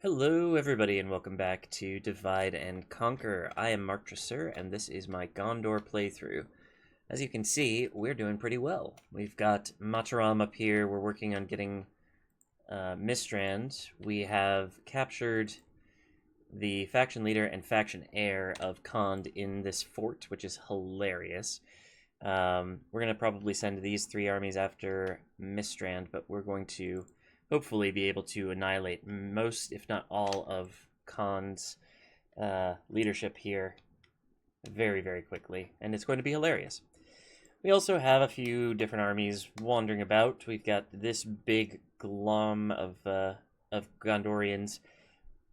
Hello everybody and welcome back to Divide and Conquer. I am Mark Tresser and this is my Gondor playthrough. As you can see, we're doing pretty well. We've got Mataram up here, we're working on getting Mistrand. We have captured the faction leader and faction heir of Khand in this fort, which is hilarious. We're going to probably send these three armies after Mistrand, but we're going to hopefully be able to annihilate most, if not all, of Khan's leadership here very, very quickly, and it's going to be hilarious. We also have a few different armies wandering about. We've got this big glom of Gondorians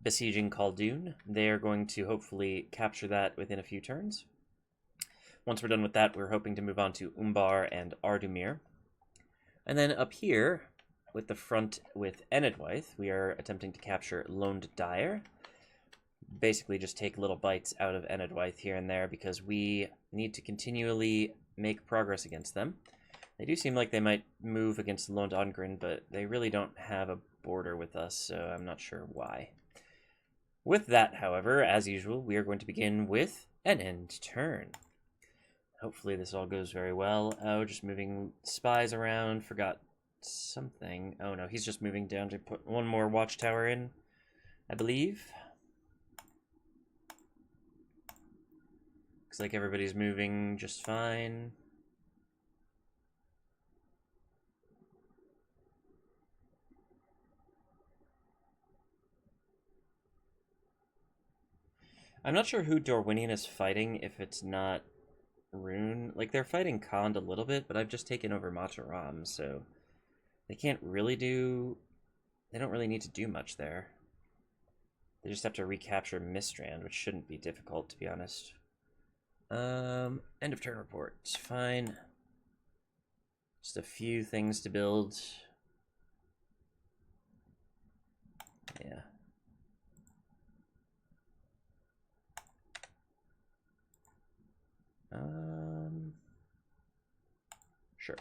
besieging Caldun. They're going to hopefully capture that within a few turns. Once we're done with that, we're hoping to move on to Umbar and Ardumir. And then up here, with the front with Enedwaith, we are attempting to capture Lond Daer. Basically just take little bites out of Enedwaith here and there because we need to continually make progress against them. They do seem like they might move against Lond Daer, but they really don't have a border with us, so I'm not sure why. With that, however, as usual, we are going to begin with an end turn. Hopefully this all goes very well. Oh, just moving spies around, forgot something. Oh no, he's just moving down to put one more watchtower in, I believe. Looks like everybody's moving just fine. I'm not sure who Dorwinian is fighting if it's not Rune. Like, they're fighting Khand a little bit, but I've just taken over Mataram, so they can't really do... They don't really need to do much there. They just have to recapture Mistrand, which shouldn't be difficult, to be honest. End of turn report. It's fine. Just a few things to build. Yeah. Sure.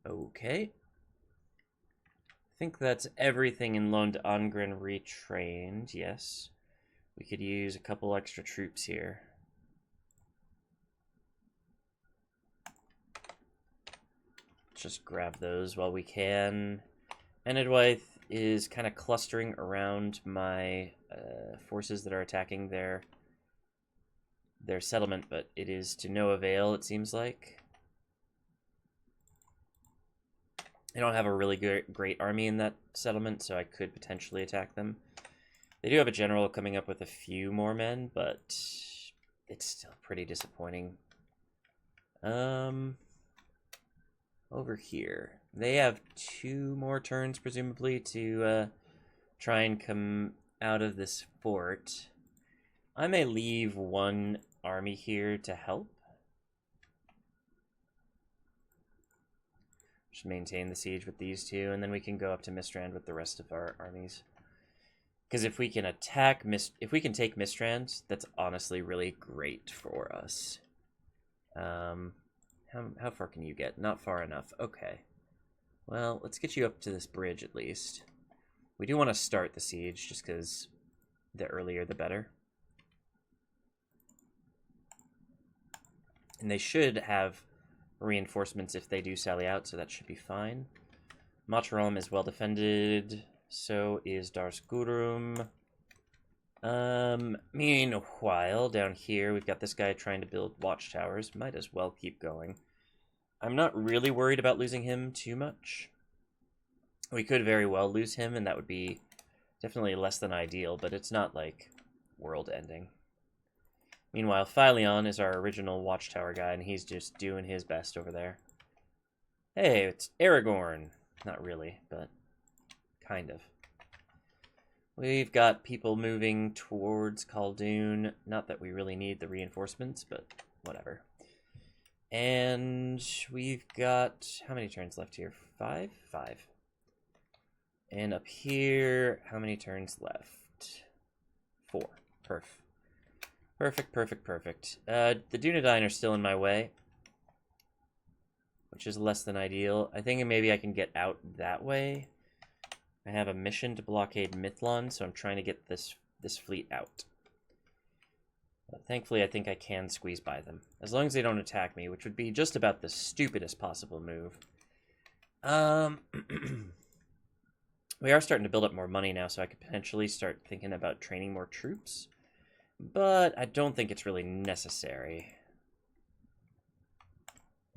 Okay. I think that's everything in Lond Daer retrained, yes. We could use a couple extra troops here. Just grab those while we can. Enedwaith is kind of clustering around my forces that are attacking their settlement, but it is to no avail, it seems like. I don't have a really great army in that settlement, so I could potentially attack them. They do have a general coming up with a few more men, but it's still pretty disappointing. Over here, they have 2 more turns, presumably, to try and come out of this fort. I may leave one army here to help. Just maintain the siege with these 2, and then we can go up to Mistrand with the rest of our armies. Because if we can if we can take Mistrand, that's honestly really great for us. How far can you get? Not far enough. Okay. Well, let's get you up to this bridge at least. We do want to start the siege, just because the earlier the better. And they should have reinforcements if they do sally out, so that should be fine. Mataram is well defended. So is Darskurum. Meanwhile, down here, we've got this guy trying to build watchtowers. Might as well keep going. I'm not really worried about losing him too much. We could very well lose him, and that would be definitely less than ideal, but it's not, like, world-ending. Meanwhile, Philion is our original watchtower guy, and he's just doing his best over there. Hey, it's Aragorn. Not really, but kind of. We've got people moving towards Caldun. Not that we really need the reinforcements, but whatever. And we've got... How many turns left here? 5? 5. And up here, how many turns left? 4. Perfect. Perfect. The Dunedain are still in my way. which is less than ideal. I think maybe I can get out that way. I have a mission to blockade Mithlond, so I'm trying to get this fleet out. But thankfully, I think I can squeeze by them. As long as they don't attack me, which would be just about the stupidest possible move. We are starting to build up more money now, so I could potentially start thinking about training more troops. But I don't think it's really necessary.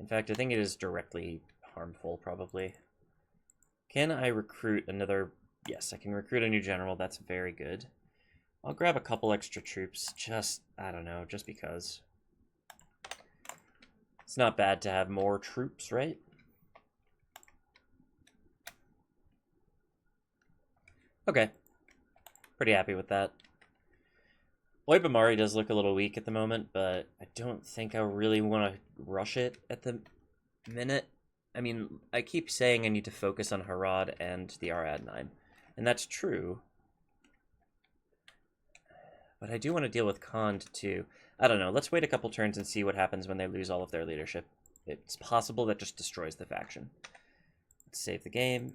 In fact, I think it is directly harmful, probably. Can I recruit another... Yes, I can recruit a new general. That's very good. I'll grab a couple extra troops. Just, I don't know, just because. It's not bad to have more troops, right? Okay. Pretty happy with that. Oibamari does look a little weak at the moment, but I don't think I really want to rush it at the minute. I mean, I keep saying I need to focus on Harad and the Aradnine, and that's true. But I do want to deal with Khand, too. I don't know. Let's wait a couple turns and see what happens when they lose all of their leadership. It's possible that just destroys the faction. Let's save the game.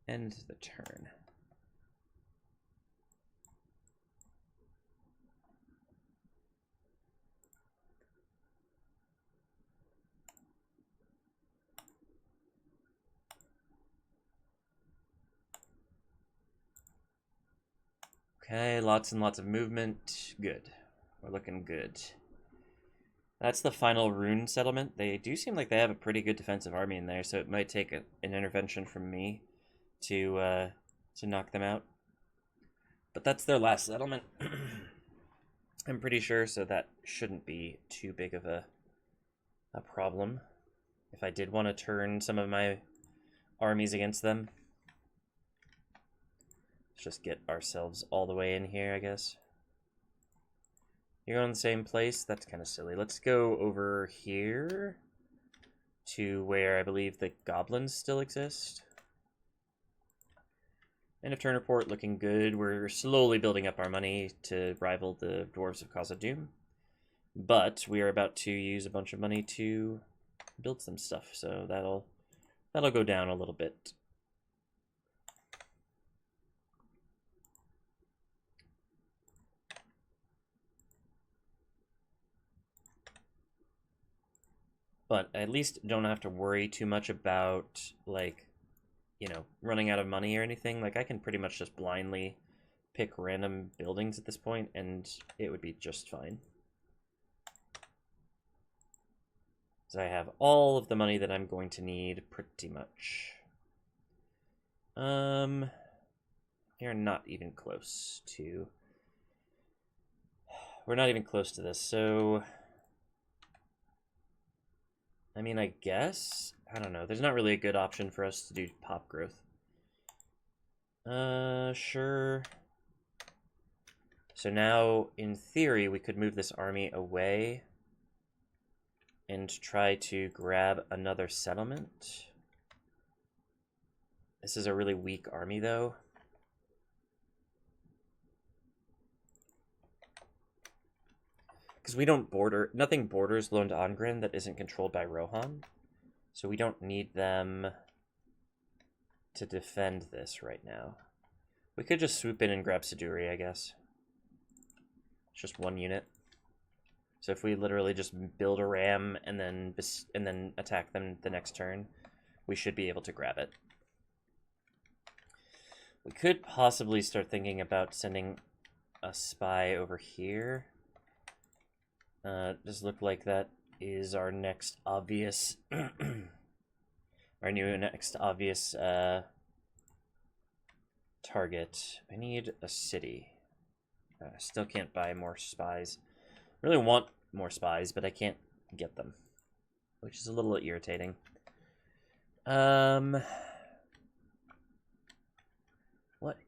End the turn. Okay, lots and lots of movement. Good. We're looking good. That's the final rune settlement. They do seem like they have a pretty good defensive army in there, so it might take an intervention from me to knock them out. But that's their last settlement. I'm pretty sure, so that shouldn't be too big of a problem. If I did want to turn some of my armies against them. Let's just get ourselves all the way in here, I guess. You're on the same place? That's kind of silly. Let's go over here to where I believe the goblins still exist. End of turn report, looking good. We're slowly building up our money to rival the Dwarves of Khazad-dûm. But we are about to use a bunch of money to build some stuff, so that'll go down a little bit. But at least don't have to worry too much about, like, you know, running out of money or anything. Like, I can pretty much just blindly pick random buildings at this point, and it would be just fine. So I have all of the money that I'm going to need, pretty much. You're not even close to... We're not even close to this, so... I mean, I guess? I don't know. There's not really a good option for us to do pop growth. Sure. So now, in theory, we could move this army away and try to grab another settlement. This is a really weak army, though. Because we don't border... Nothing borders Lond Daer that isn't controlled by Rohan. So we don't need them to defend this right now. We could just swoop in and grab Siduri, I guess. It's just one unit. So if we literally just build a ram and then attack them the next turn, we should be able to grab it. We could possibly start thinking about sending a spy over here. Does look like that is our next obvious next obvious target. I need a city. I still can't buy more spies. I really want more spies, but I can't get them, which is a little irritating. What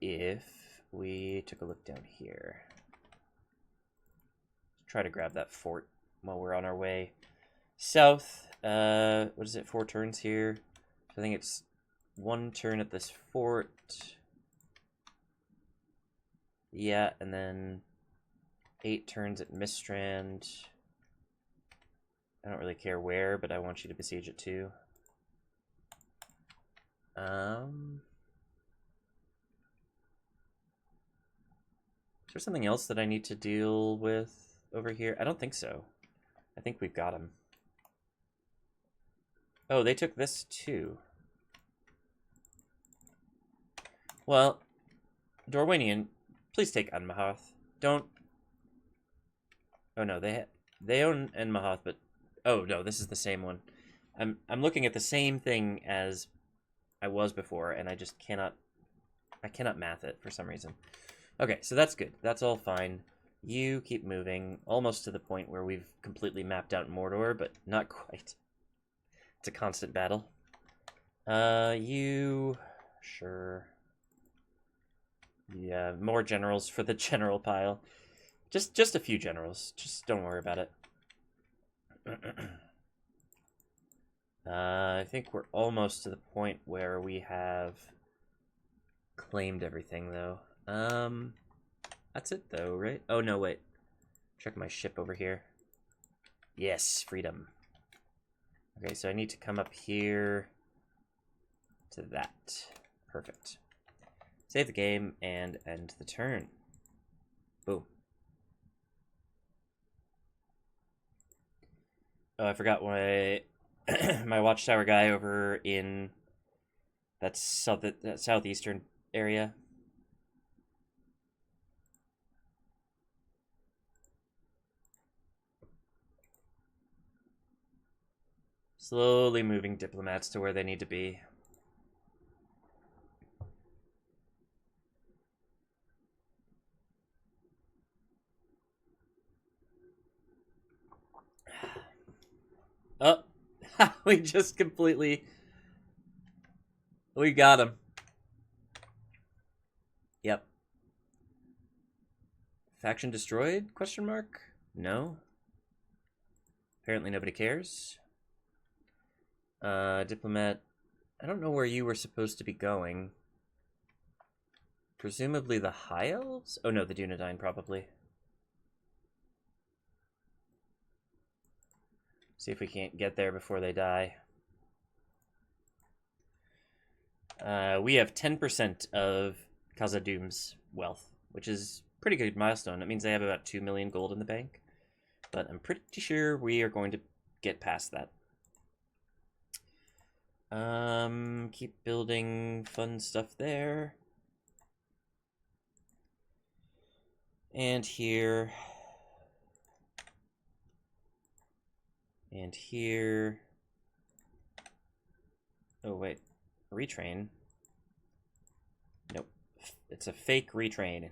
if we took a look down here? Try to grab that fort while we're on our way south. What is it, 4 turns here? I think it's 1 turn at this fort. Yeah, and then 8 turns at Mistrand. I don't really care where, but I want you to besiege it too. Is there something else that I need to deal with over here? I don't think so. I think we've got him. Oh, they took this too. Well, Dorwinian, please take Enedwaith. Don't. Oh no, they own Enedwaith, but oh no, this is the same one. I'm looking at the same thing as I was before, and I just cannot. I cannot math it for some reason. Okay, so that's good. That's all fine. You keep moving, almost to the point where we've completely mapped out Mordor, but not quite. It's a constant battle. You... Sure. Yeah, more generals for the general pile. Just a few generals. Just don't worry about it. I think we're almost to the point where we have claimed everything, though. That's it, though, right? Oh, no, wait. Check my ship over here. Yes, freedom. Okay, so I need to come up here to that. Perfect. Save the game and end the turn. Boom. Oh, I forgot my my watchtower guy over in that southeastern area. Slowly moving diplomats to where they need to be. Oh, we just completely... We got him. Yep. Faction destroyed? Question mark? No. Apparently nobody cares. Diplomat... I don't know where you were supposed to be going. Presumably the High Elves? Oh no, the Dunedain probably. See if we can't get there before they die. We have 10% of Khazad-dûm's wealth, which is a pretty good milestone. It means they have about 2 million gold in the bank. But I'm pretty sure we are going to get past that. Keep building fun stuff there. And here. And here. Oh, wait. Retrain? Nope. It's a fake retrain.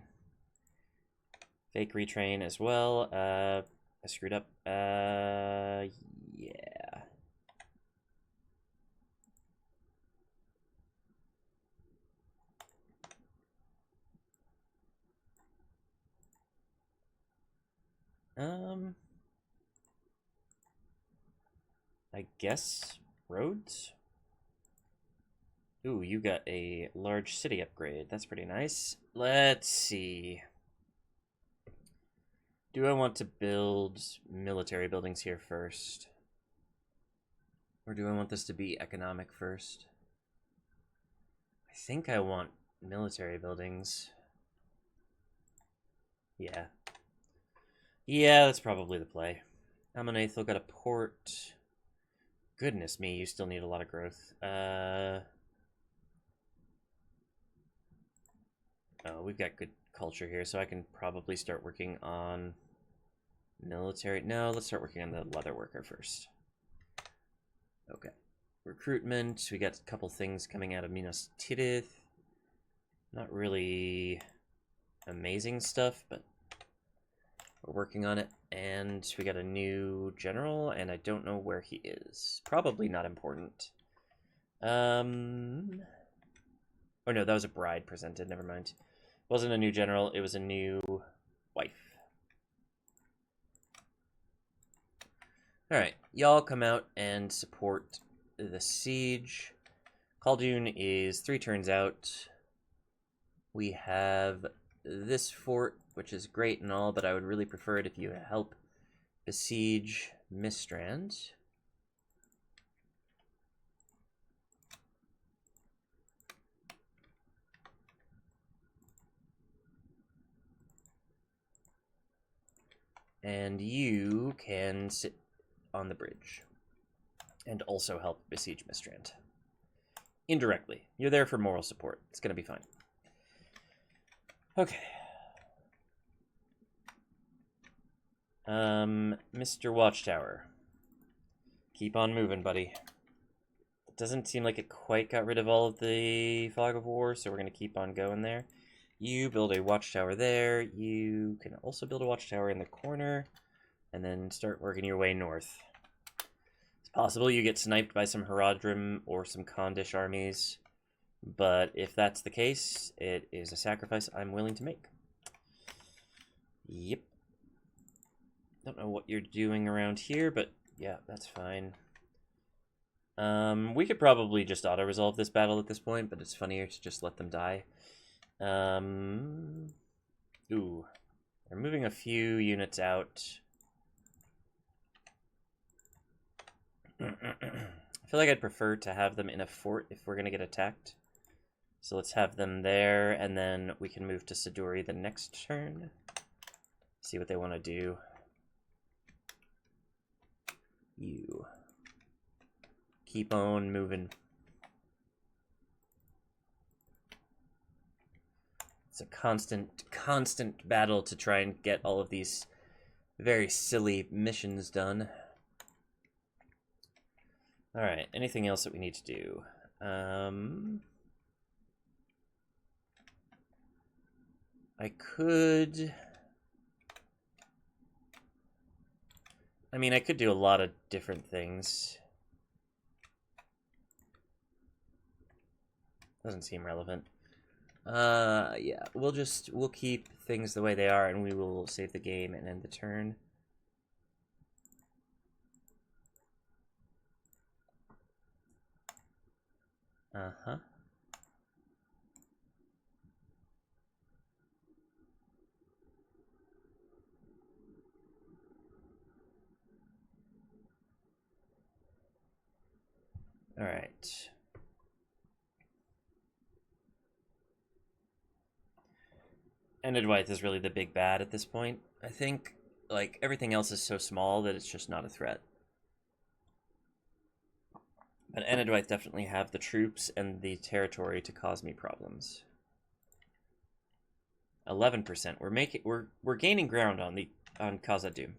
Fake retrain as well. I screwed up. Yeah. I guess roads? Ooh, you got a large city upgrade. That's pretty nice. Let's see. Do I want to build military buildings here first? Or do I want this to be economic first? I think I want military buildings. Yeah. Yeah, that's probably the play. Ammonethil got a port. Goodness me, you still need a lot of growth. Oh, we've got good culture here, so I can probably start working on military. No, let's start working on the leather worker first. Okay. Recruitment. We got a couple things coming out of Minas Tirith. Not really amazing stuff, but we're working on it. And we got a new general, and I don't know where he is. Probably not important. Oh no, that was a bride presented. Never mind. It wasn't a new general. It was a new wife. Alright, y'all come out and support the siege. Caldun is 3 turns out. We have this fort, which is great and all, but I would really prefer it if you help besiege Mistrand. And you can sit on the bridge and also help besiege Mistrand. Indirectly. You're there for moral support. It's going to be fine. Okay. Mr. Watchtower. Keep on moving, buddy. It doesn't seem like it quite got rid of all of the fog of war, so we're going to keep on going there. You build a watchtower there. You can also build a watchtower in the corner, and then start working your way north. It's possible you get sniped by some Haradrim or some Kondish armies, but if that's the case, it is a sacrifice I'm willing to make. Yep. Don't know what you're doing around here, but yeah, that's fine. We could probably just auto-resolve this battle at this point, but it's funnier to just let them die. Ooh. They're moving a few units out. I feel like I'd prefer to have them in a fort if we're going to get attacked. So let's have them there, and then we can move to Siduri the next turn. See what they want to do. You. Keep on moving. It's a constant battle to try and get all of these very silly missions done. Alright, anything else that we need to do? I could do a lot of different things. Doesn't seem relevant. Yeah, we'll keep things the way they are, and we will save the game and end the turn. Uh-huh. All right. Enedwaith is really the big bad at this point. I think, like, everything else is so small that it's just not a threat. But Enedwaith definitely have the troops and the territory to cause me problems. 11%. We're gaining ground on Khazad-dûm,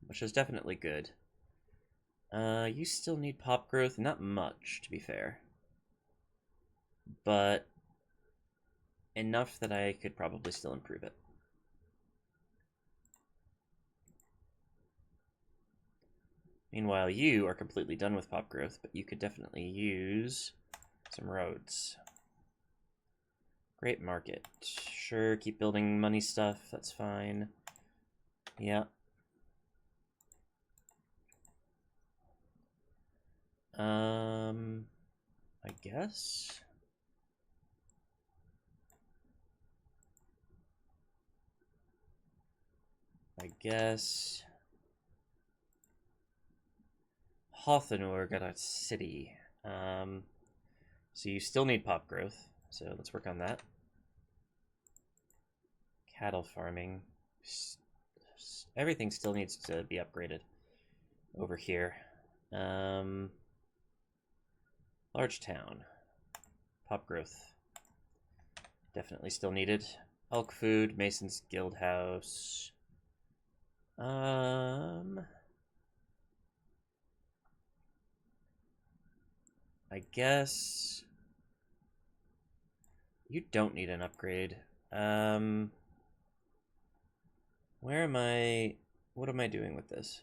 which is definitely good. You still need pop growth, not much, to be fair, but enough that I could probably still improve it. Meanwhile, you are completely done with pop growth, but you could definitely use some roads. Great market. Sure, keep building money stuff, that's fine. Yeah. I guess. Hothanur got a city. So you still need pop growth, so let's work on that. Cattle farming. Everything still needs to be upgraded over here. Large town. Pop growth. Definitely still needed. Elk food, Mason's Guild House. I guess you don't need an upgrade. Where am I? What am I doing with this?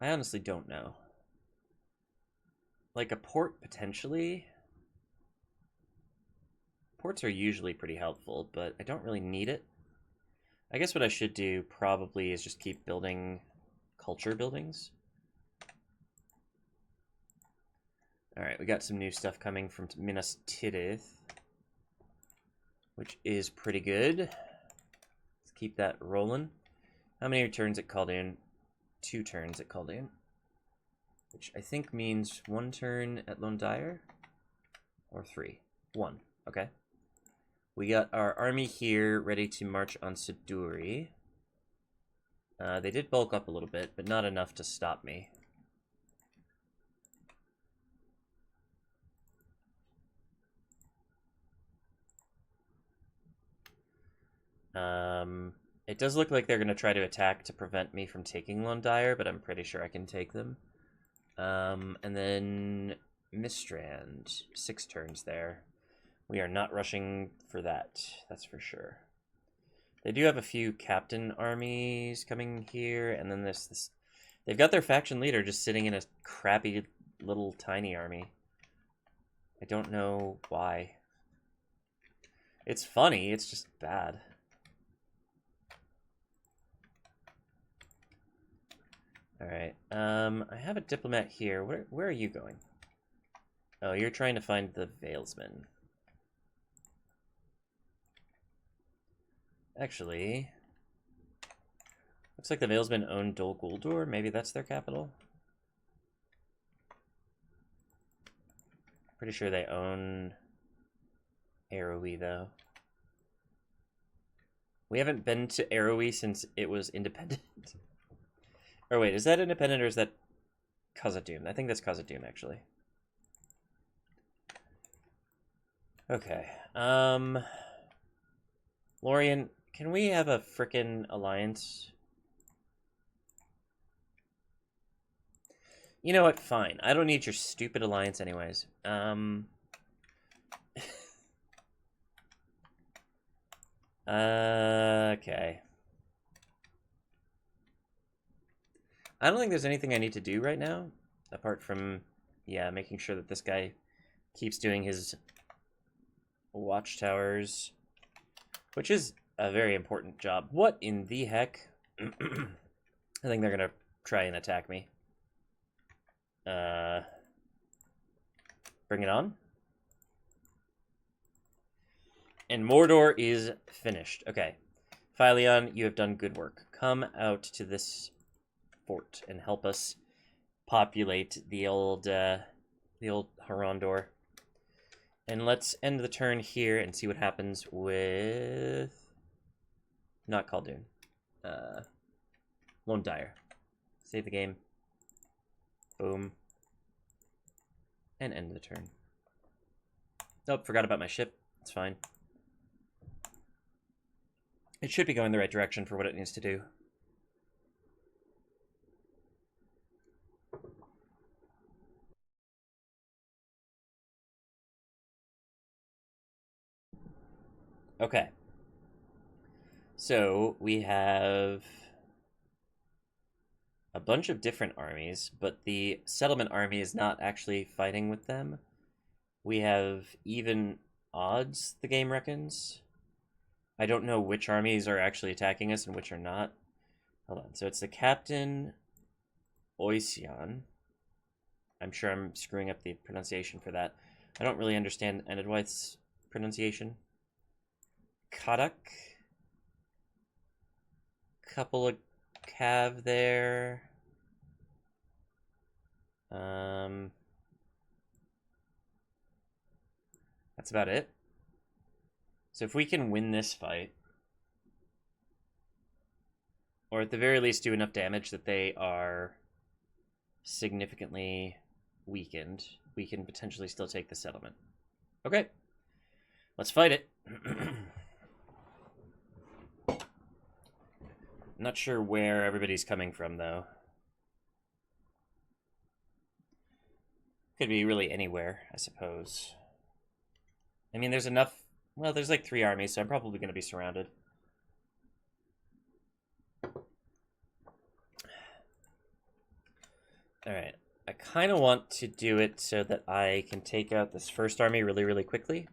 I honestly don't know. Like a port, potentially. Ports are usually pretty helpful, but I don't really need it. I guess what I should do probably is just keep building culture buildings. Alright, we got some new stuff coming from Minas Tirith. which is pretty good. Let's keep that rolling. How many turns at Caldun? 2 turns at Caldun, which I think means 1 turn at Lond Daer, or 3. 1. Okay. We got our army here ready to march on Siduri. They did bulk up a little bit, but not enough to stop me. It does look like they're going to try to attack to prevent me from taking Lond Daer, but I'm pretty sure I can take them. And then Mistrand, 6 turns there. We are not rushing for that, that's for sure. They do have a few captain armies coming here, and then this they've got their faction leader just sitting in a crappy little tiny army. I don't know why. It's funny, it's just bad. Alright, I have a diplomat here. Where are you going? Oh, you're trying to find the Valesmen. Actually, looks like the Valesmen own Dol Guldur. Maybe that's their capital. Pretty sure they own Arrowy, though. We haven't been to Arrowy since it was independent. Or wait, is that independent or is that Khazad-dûm? I think that's Khazad-dûm, actually. Okay. Lorien, can we have a frickin' alliance? You know what? Fine. I don't need your stupid alliance anyways. Okay. I don't think there's anything I need to do right now, apart from, yeah, making sure that this guy keeps doing his watchtowers, which is a very important job. What in the heck? I think they're gonna try and attack me. Bring it on. And Mordor is finished. Okay. Philion, you have done good work. Come out to this fort and help us populate the old Harondor. And let's end the turn here and see what happens with... Not Caldun. Lond Daer. Save the game. Boom. And end the turn. Oh, forgot about my ship. It's fine. It should be going the right direction for what it needs to do. Okay. So we have a bunch of different armies, but the settlement army is not actually fighting with them. We have even odds, the game reckons. I don't know which armies are actually attacking us and which are not. Hold on. So it's the Captain Oisian. I'm sure I'm screwing up the pronunciation for that. I don't really understand Enedwaith's pronunciation. Kadak. Couple of cav there. That's about it. So if we can win this fight, or at the very least do enough damage that they are significantly weakened, we can potentially still take the settlement. Okay, let's fight it. Not sure where everybody's coming from, though. Could be really anywhere, I suppose. I mean, there's enough... Well, there's like 3 armies, so I'm probably going to be surrounded. Alright. I kind of want to do it so that I can take out this first army really, really quickly.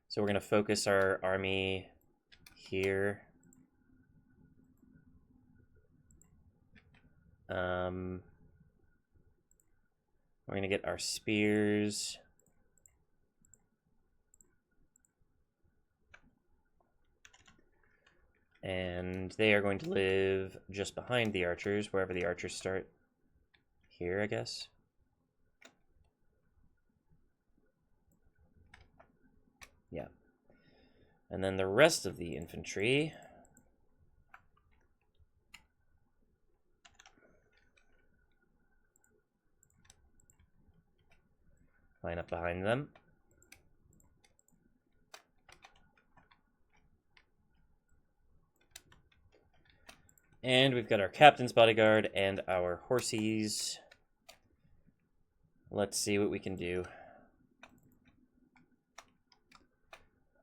So we're going to focus our army here. We're going to get our spears. And they are going to live just behind the archers, wherever the archers start. Here, I guess. Yeah. And then the rest of the infantry line up behind them. And we've got our captain's bodyguard and our horsies. Let's see what we can do.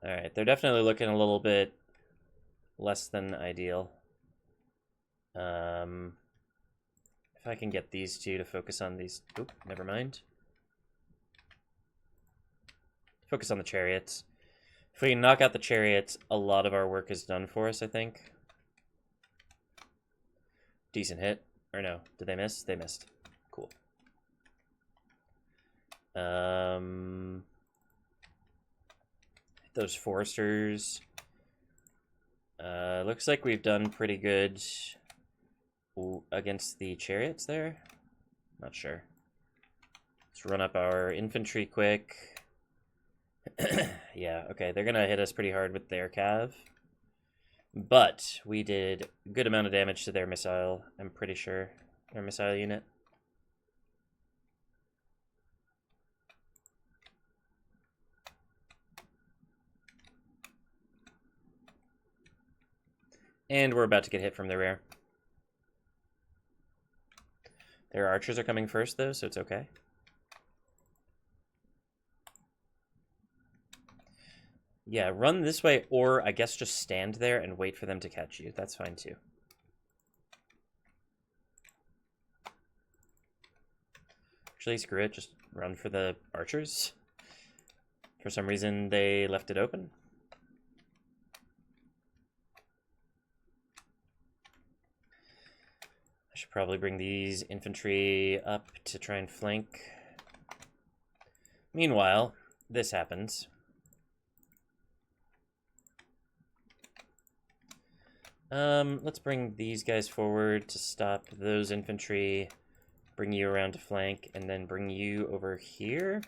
Alright, they're definitely looking a little bit less than ideal. If I can get these two to focus on these... Oop, never mind. Focus on the chariots. If we can knock out the chariots, a lot of our work is done for us, I think. Decent hit. Or no, did they miss? They missed. Cool. Those foresters. Looks like we've done pretty good against the chariots there. Not sure. Let's run up our infantry quick. Yeah, okay, they're gonna hit us pretty hard with their cav. But we did a good amount of damage to their missile, I'm pretty sure. Their missile unit. And we're about to get hit from the rear. Their archers are coming first, though, so it's okay. Yeah, run this way, or I guess just stand there and wait for them to catch you. That's fine, too. Actually, screw it. Just run for the archers. For some reason, they left it open. I should probably bring these infantry up to try and flank. Meanwhile, this happens. Let's bring these guys forward to stop those infantry, bring you around to flank, and then bring you over here.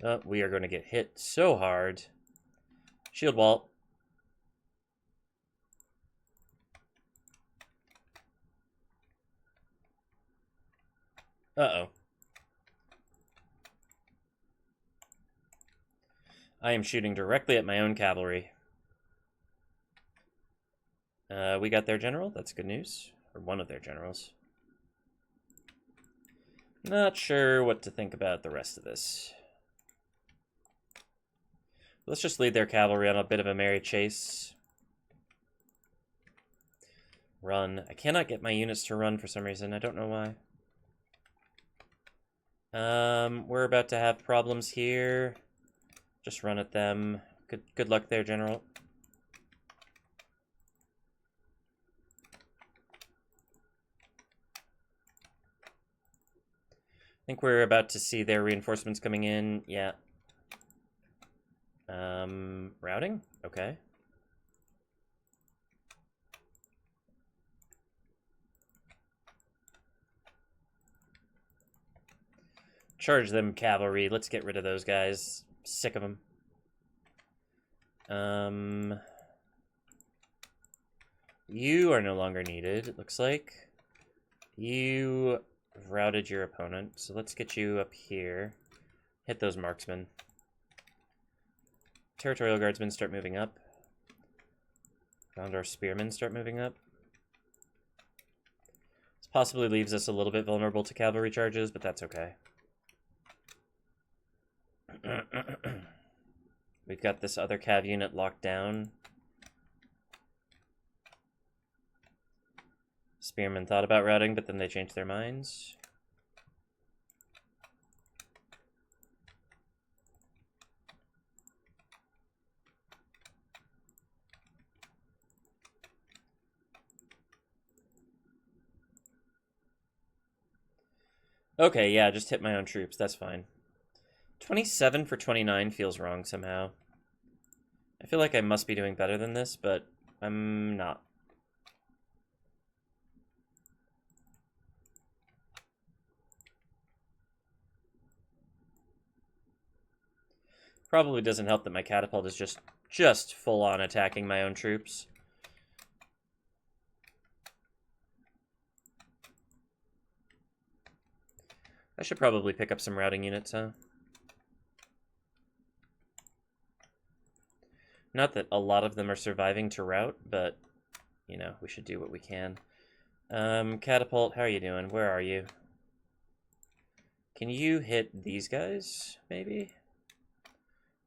Oh, we are going to get hit so hard. Shield wall. Uh-oh. I am shooting directly at my own cavalry. We got their general. That's good news. Or one of their generals. Not sure what to think about the rest of this. Let's just lead their cavalry on a bit of a merry chase. Run. I cannot get my units to run for some reason. I don't know why. We're about to have problems here. Just run at them. Good luck there, General. I think we're about to see their reinforcements coming in. Yeah. Routing? Okay. Charge them, cavalry. Let's get rid of those guys. Sick of them. You are no longer needed, it looks like. You routed your opponent, so let's get you up here. Hit those marksmen. Territorial guardsmen start moving up. Gondor spearmen start moving up. This possibly leaves us a little bit vulnerable to cavalry charges, but that's okay. We've got this other cav unit locked down. Spearmen thought about routing, but then they changed their minds. Okay, yeah, just hit my own troops. That's fine. 27 for 29 feels wrong somehow. I feel like I must be doing better than this, but I'm not. Probably doesn't help that my catapult is just full on attacking my own troops. I should probably pick up some routing units, huh? Not that a lot of them are surviving to rout, but, you know, we should do what we can. Catapult, how are you doing? Where are you? Can you hit these guys, maybe?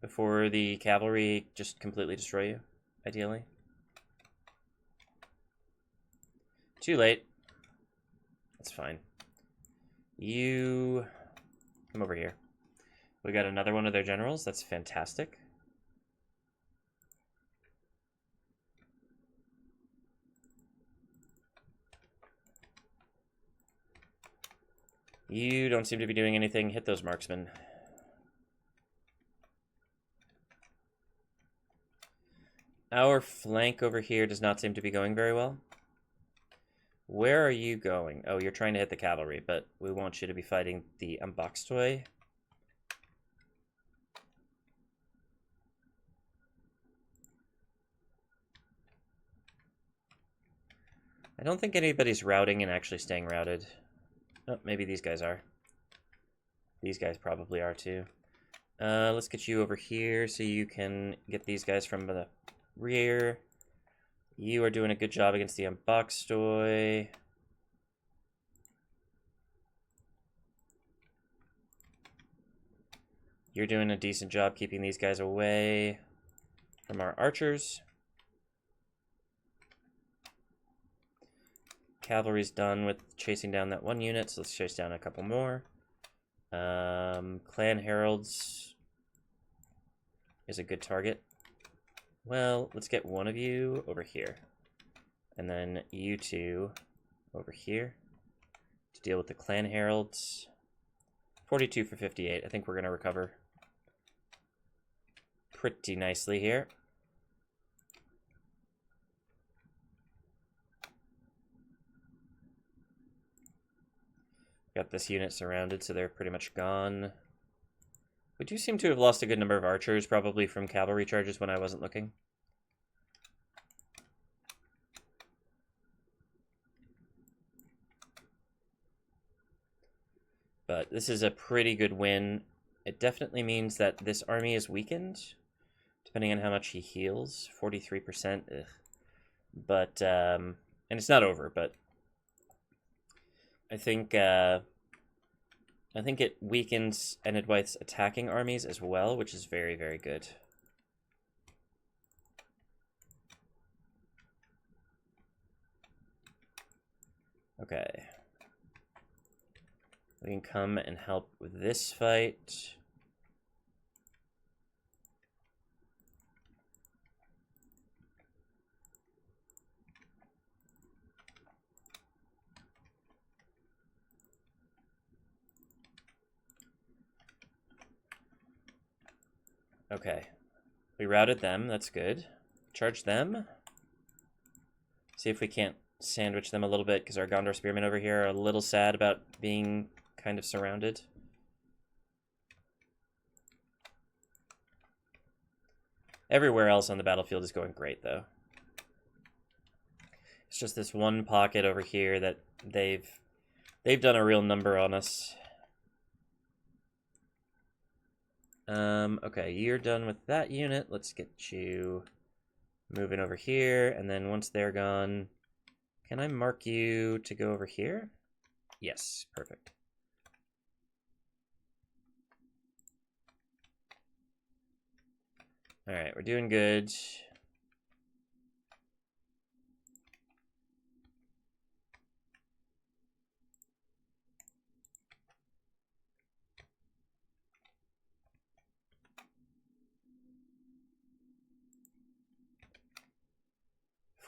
Before the cavalry just completely destroy you, ideally. Too late. That's fine. You come over here. We got another one of their generals. That's fantastic. You don't seem to be doing anything. Hit those marksmen. Our flank over here does not seem to be going very well. Where are you going? Oh, you're trying to hit the cavalry, but we want you to be fighting the Umbar. I don't think anybody's routing and actually staying routed. Oh, maybe these guys are. These guys probably are too. Let's get you over here so you can get these guys from the rear. You are doing a good job against the Umbar. You're doing a decent job keeping these guys away from our archers. Cavalry's done with chasing down that one unit, so let's chase down a couple more. Clan Heralds is a good target. Well, let's get one of you over here. And then you two over here to deal with the Clan Heralds. 42 for 58. I think we're going to recover pretty nicely here. Got this unit surrounded, so they're pretty much gone. We do seem to have lost a good number of archers, probably from cavalry charges when I wasn't looking. But this is a pretty good win. It definitely means that this army is weakened, depending on how much he heals. 43%. Ugh. But, and it's not over, but I think it weakens Enedwaith's attacking armies as well, which is very, very good. Okay. We can come and help with this fight. Okay. We routed them. That's good. Charge them. See if we can't sandwich them a little bit, because our Gondor spearmen over here are a little sad about being kind of surrounded. Everywhere else on the battlefield is going great, though. It's just this one pocket over here that they've done a real number on us. Okay, you're done with that unit. Let's get you moving over here, and then once they're gone, can I mark you to go over here? Yes, perfect. All right, we're doing good.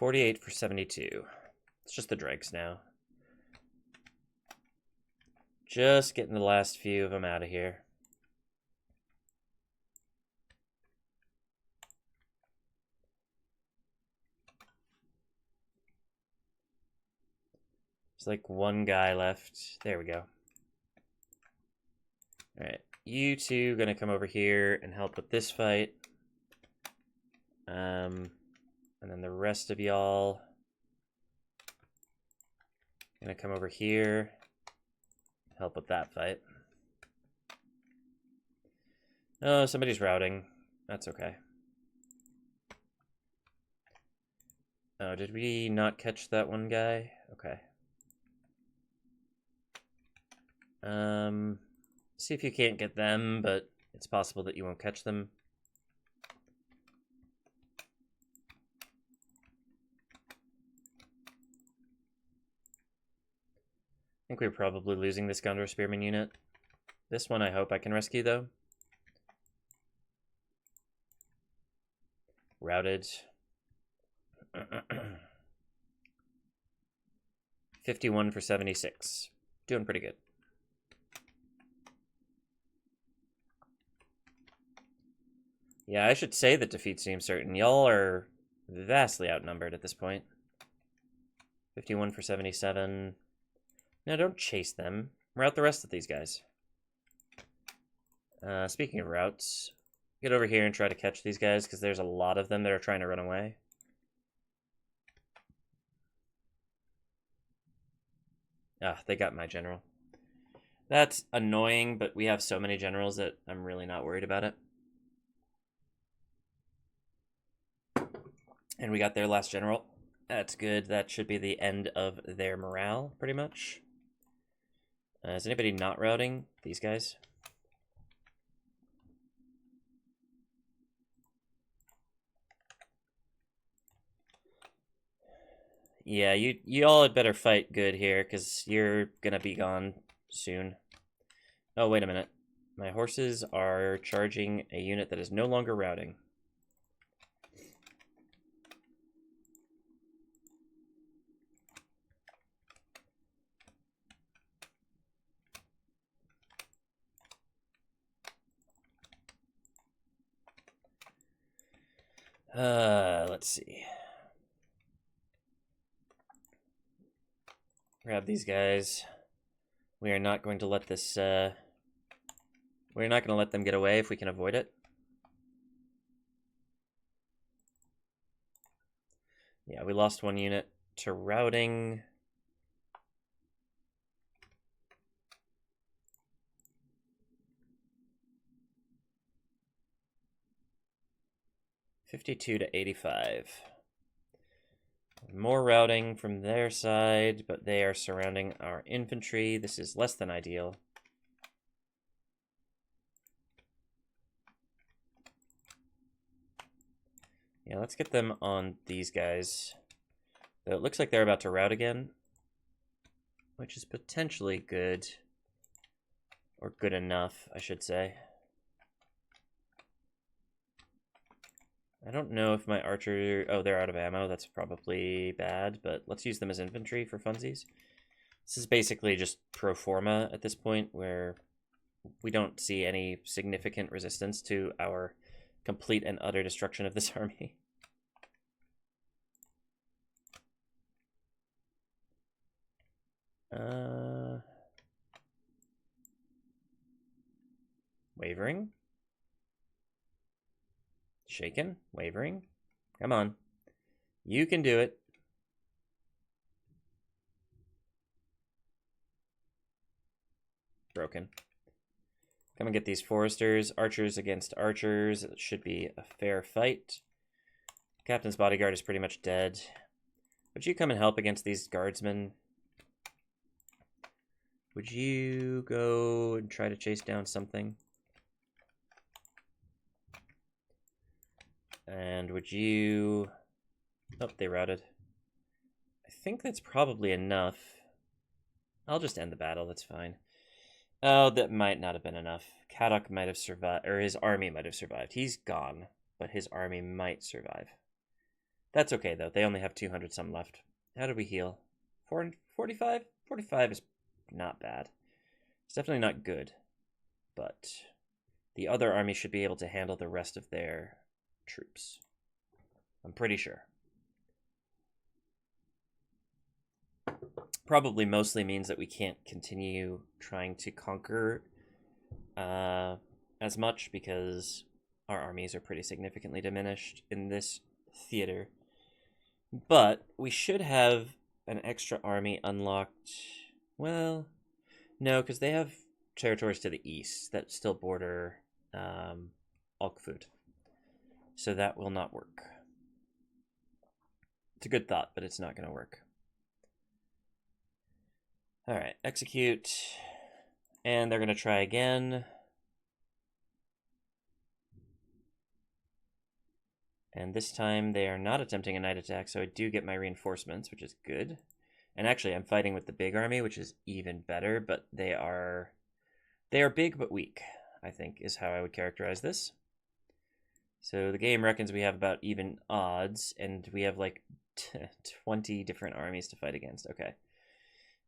$48 for 72. It's just the dregs now. Just getting the last few of them out of here. There's like one guy left. There we go. Alright, you two gonna come over here and help with this fight. And then the rest of y'all gonna come over here, help with that fight. Oh, somebody's routing. That's okay. Oh, did we not catch that one guy? Okay. See if you can't get them, but it's possible that you won't catch them. I think we're probably losing this Gondor Spearman unit. This one I hope I can rescue, though. Routed. 51 for 76. Doing pretty good. Yeah, I should say that defeat seems certain. Y'all are vastly outnumbered at this point. 51 for 77. No, don't chase them. Route the rest of these guys. Speaking of routes, get over here and try to catch these guys, because there's a lot of them that are trying to run away. Ah, they got my general. That's annoying, but we have so many generals that I'm really not worried about it. And we got their last general. That's good. That should be the end of their morale, pretty much. Is anybody not routing these guys? Yeah, you all had better fight good here, because you're gonna be gone soon. Oh, wait a minute. My horses are charging a unit that is no longer routing. Let's see. Grab these guys. We are not going to let this, we're not going to let them get away if we can avoid it. Yeah, we lost one unit to routing. $52 to 85. More routing from their side, but they are surrounding our infantry. This is less than ideal. Yeah, let's get them on these guys. Though it looks like they're about to rout again, which is potentially good. Or good enough, I should say. I don't know if my archer... Oh, they're out of ammo. That's probably bad, but let's use them as infantry for funsies. This is basically just pro forma at this point, where we don't see any significant resistance to our complete and utter destruction of this army. Wavering. Shaken, wavering. Come on. You can do it. Broken. Come and get these foresters. Archers against archers. It should be a fair fight. Captain's bodyguard is pretty much dead. Would you come and help against these guardsmen? Would you go and try to chase down something? And would you... Oh, they routed. I think that's probably enough. I'll just end the battle, that's fine. Oh, that might not have been enough. Kadok might have survived, or his army might have survived. He's gone, but his army might survive. That's okay, though. They only have 200 some left. How did we heal? 45? 45 is not bad. It's definitely not good, but the other army should be able to handle the rest of their troops. I'm pretty sure. probably mostly means that we can't continue trying to conquer as much because our armies are pretty significantly diminished in this theater. But we should have an extra army unlocked. Well, no, because they have territories to the east that still border Alkfud. So that will not work. It's a good thought, but it's not going to work. All right, execute. And they're going to try again. And this time they are not attempting a night attack, so I do get my reinforcements, which is good. And actually, I'm fighting with the big army, which is even better, but they are big but weak, I think, is how I would characterize this. So the game reckons we have about even odds, and we have like 20 different armies to fight against. Okay.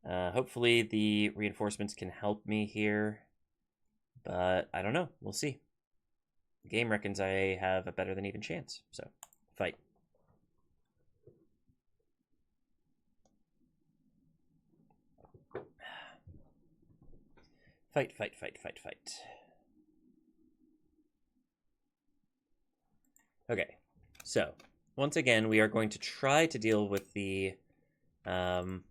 Hopefully the reinforcements can help me here, but I don't know. We'll see. The game reckons I have a better than even chance, so fight. Fight, fight, fight, fight, fight. Okay, so once again, we are going to try to deal with the army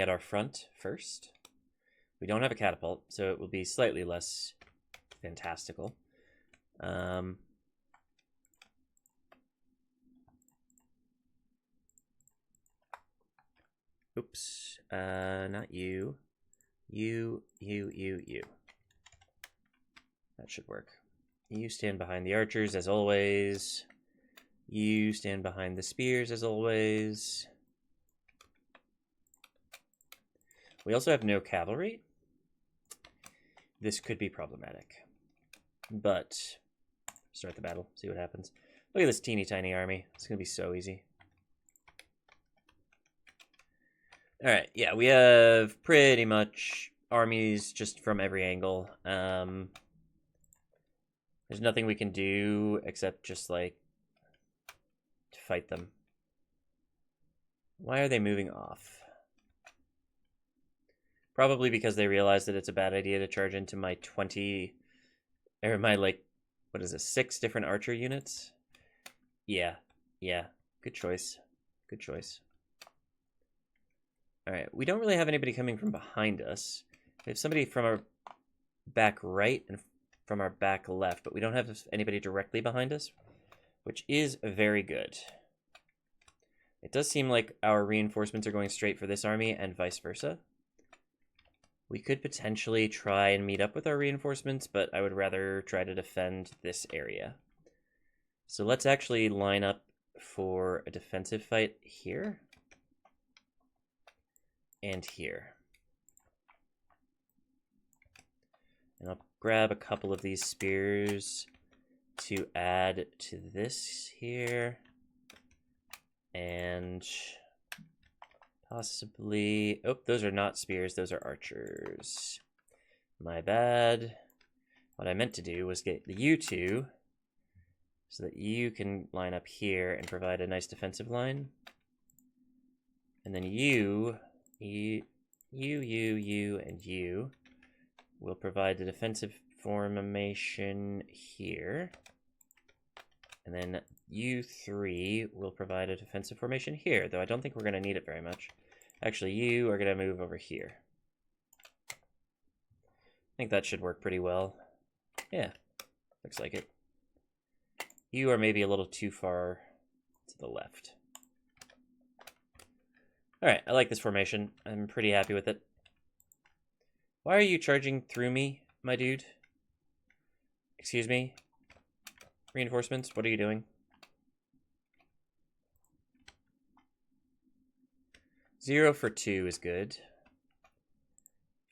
at our front first. We don't have a catapult, so it will be slightly less fantastical. Oops, not you. You. That should work. You stand behind the archers as always. You stand behind the spears as always. We also have no cavalry. This could be problematic. But start the battle, see what happens. Look at this teeny tiny army. It's going to be so easy. Alright, yeah, we have pretty much armies just from every angle. There's nothing we can do except just, like, to fight them. Why are they moving off? Probably because they realize that it's a bad idea to charge into my 20... Or my, like, what is it, 6 different archer units? Yeah. Good choice. Good choice. Alright, we don't really have anybody coming from behind us. We have somebody from our back right and from our back left, but we don't have anybody directly behind us, which is very good. It does seem like our reinforcements are going straight for this army and vice versa. We could potentially try and meet up with our reinforcements, but I would rather try to defend this area. So let's actually line up for a defensive fight here. And here. And I'll grab a couple of these spears to add to this here. And possibly... Oh, those are not spears, those are archers. My bad. What I meant to do was get you two so that you can line up here and provide a nice defensive line. And then you, and you will provide the defensive formation here. And then you three will provide a defensive formation here, though I don't think we're going to need it very much. Actually, you are going to move over here. I think that should work pretty well. Yeah, looks like it. You are maybe a little too far to the left. Alright, I like this formation. I'm pretty happy with it. Why are you charging through me, my dude? Excuse me? Reinforcements, what are you doing? 0 for 2 is good.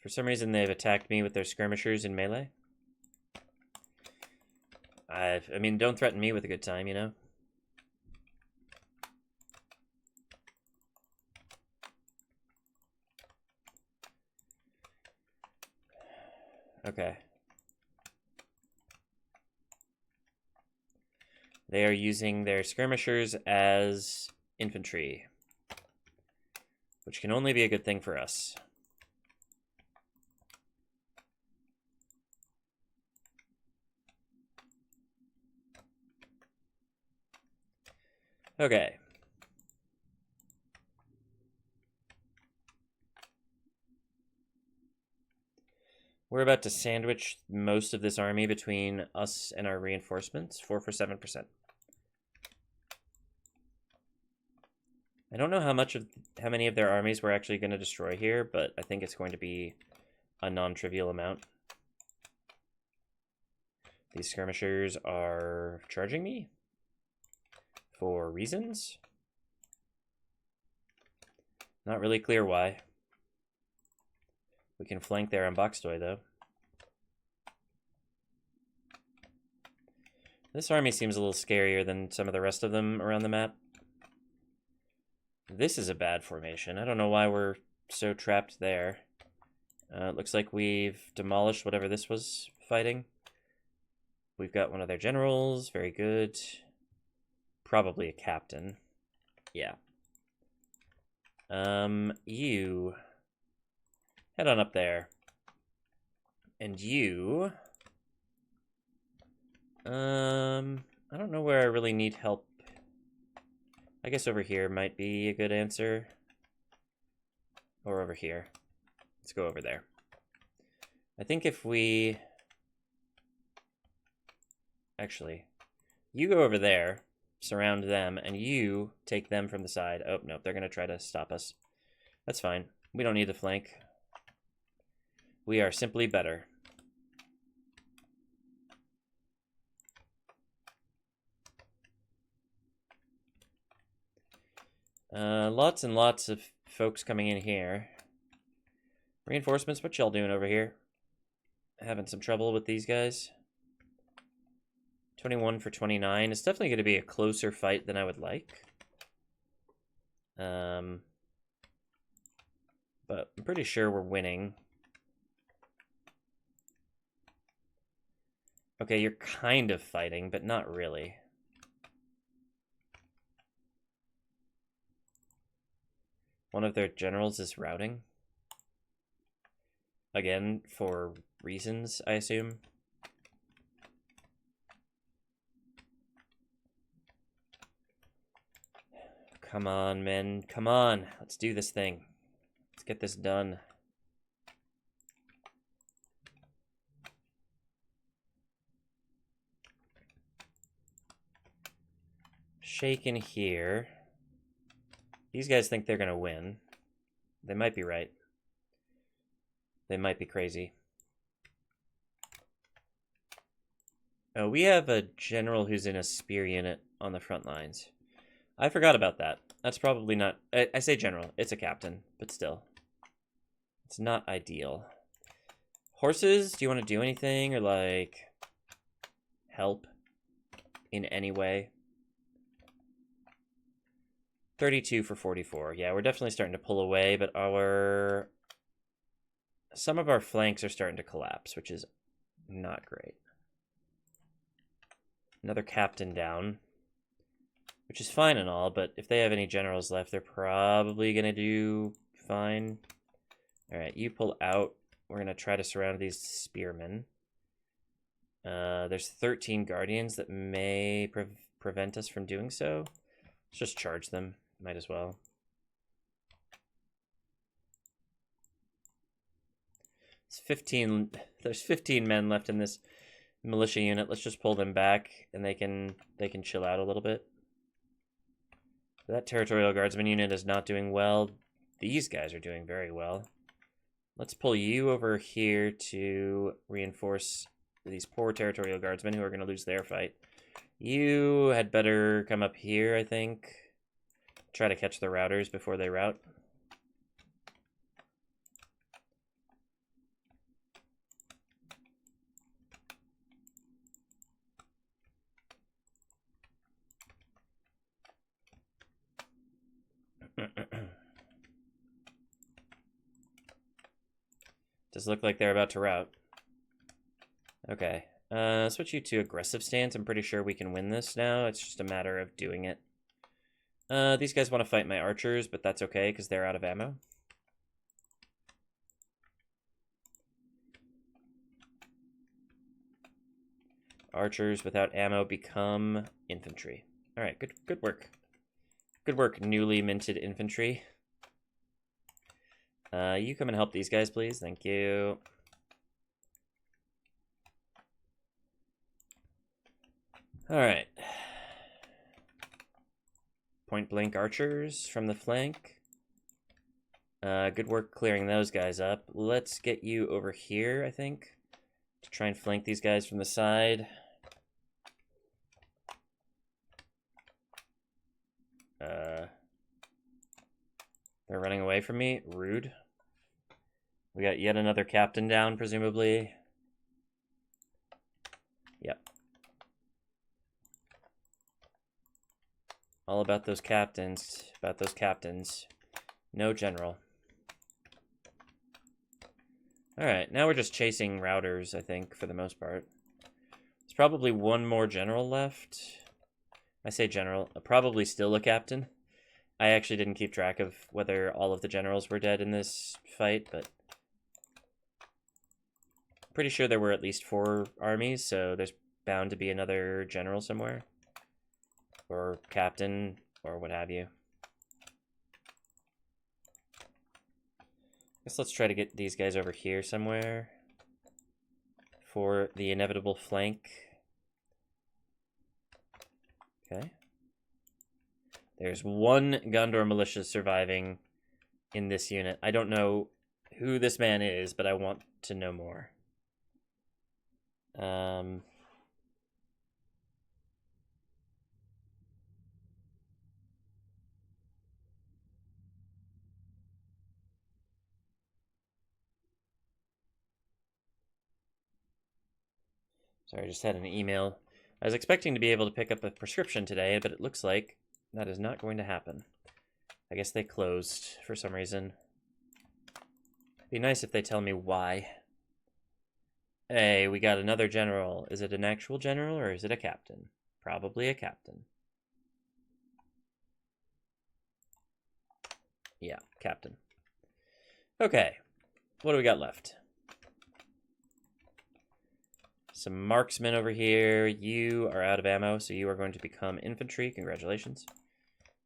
For some reason, they've attacked me with their skirmishers in melee. I mean, don't threaten me with a good time, you know? Okay. They are using their skirmishers as infantry, which can only be a good thing for us. Okay. We're about to sandwich most of this army between us and our reinforcements. 4 for 7%. I don't know how many of their armies we're actually going to destroy here, but I think it's going to be a non-trivial amount. These skirmishers are charging me for reasons. Not really clear why. We can flank there on Bokstoy, though. This army seems a little scarier than some of the rest of them around the map. This is a bad formation. I don't know why we're so trapped there. It looks like we've demolished whatever this was fighting. We've got one of their generals. Very good. Probably a captain. Yeah. You head on up there. And you... I don't know where I really need help. I guess over here might be a good answer. Or over here. Let's go over there. I think if we... Actually, you go over there, surround them, and you take them from the side. Oh, no, they're going to try to stop us. That's fine. We don't need to flank. We are simply better. Lots and lots of folks coming in here. Reinforcements, what y'all doing over here? Having some trouble with these guys. 21 for 29. It's definitely going to be a closer fight than I would like. But I'm pretty sure we're winning. Okay, you're kind of fighting, but not really. One of their generals is routing. Again, for reasons, I assume. Come on, men. Come on. Let's do this thing. Let's get this done. Shaken here. These guys think they're going to win. They might be right. They might be crazy. Oh, we have a general who's in a spear unit on the front lines. I forgot about that. That's probably not... I say general. It's a captain, but still. It's not ideal. Horses, do you want to do anything or, like, help in any way? 32 for 44. Yeah, we're definitely starting to pull away, but some of our flanks are starting to collapse, which is not great. Another captain down, which is fine and all, but if they have any generals left, they're probably going to do fine. All right, you pull out. We're going to try to surround these spearmen. There's 13 guardians that may prevent us from doing so. Let's just charge them. Might as well. There's 15 men left in this militia unit. Let's just pull them back, and they can chill out a little bit. That territorial guardsman unit is not doing well. These guys are doing very well. Let's pull you over here to reinforce these poor territorial guardsmen who are going to lose their fight. You had better come up here, I think. Try to catch the routers before they rout. Does look like they're about to rout. Okay. Switch you to aggressive stance. I'm pretty sure we can win this now. It's just a matter of doing it. These guys want to fight my archers, but that's okay, because they're out of ammo. Archers without ammo become infantry. Alright, good work. Good work, newly minted infantry. You come and help these guys, please. Thank you. Alright. Point blank archers from the flank. Good work clearing those guys up. Let's get you over here, I think, to try and flank these guys from the side. They're running away from me. Rude. We got yet another captain down, presumably. Yep. All about those captains. About those captains. No general. Alright, now we're just chasing routers, I think, for the most part. There's probably one more general left. I say general. Probably still a captain. I actually didn't keep track of whether all of the generals were dead in this fight, but pretty sure there were at least 4 armies, so there's bound to be another general somewhere. Or captain, or what have you. Guess let's try to get these guys over here somewhere for the inevitable flank. Okay. There's one Gondor militia surviving in this unit. I don't know who this man is, but I want to know more. Sorry, I just had an email. I was expecting to be able to pick up a prescription today, but it looks like that is not going to happen. I guess they closed for some reason. It'd be nice if they tell me why. Hey, we got another general. Is it an actual general or is it a captain? Probably a captain. Yeah, captain. Okay, what do we got left? Some marksmen over here. You are out of ammo, so you are going to become infantry. Congratulations.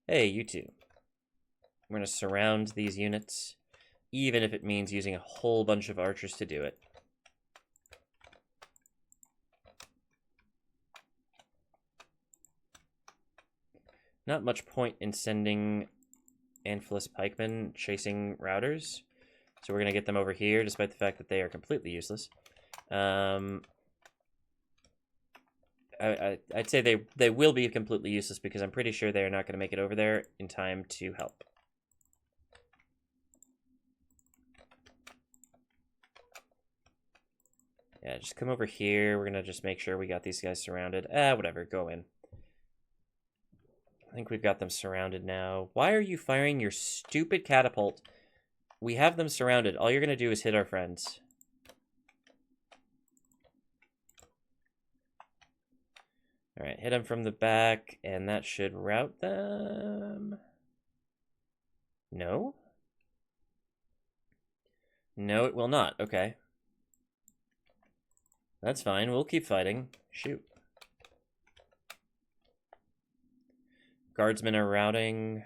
Hey, you two. We're going to surround these units, even if it means using a whole bunch of archers to do it. Not much point in sending Anphilis pikemen chasing routers, so we're going to get them over here, despite the fact that they are completely useless. I'd say they will be completely useless because I'm pretty sure they are not going to make it over there in time to help. Yeah, just come over here. We're going to just make sure we got these guys surrounded. Whatever, go in. I think we've got them surrounded now. Why are you firing your stupid catapult? We have them surrounded. All you're going to do is hit our friends. Alright, hit them from the back, and that should rout them. No? No, it will not. Okay. That's fine. We'll keep fighting. Shoot. Guardsmen are routing.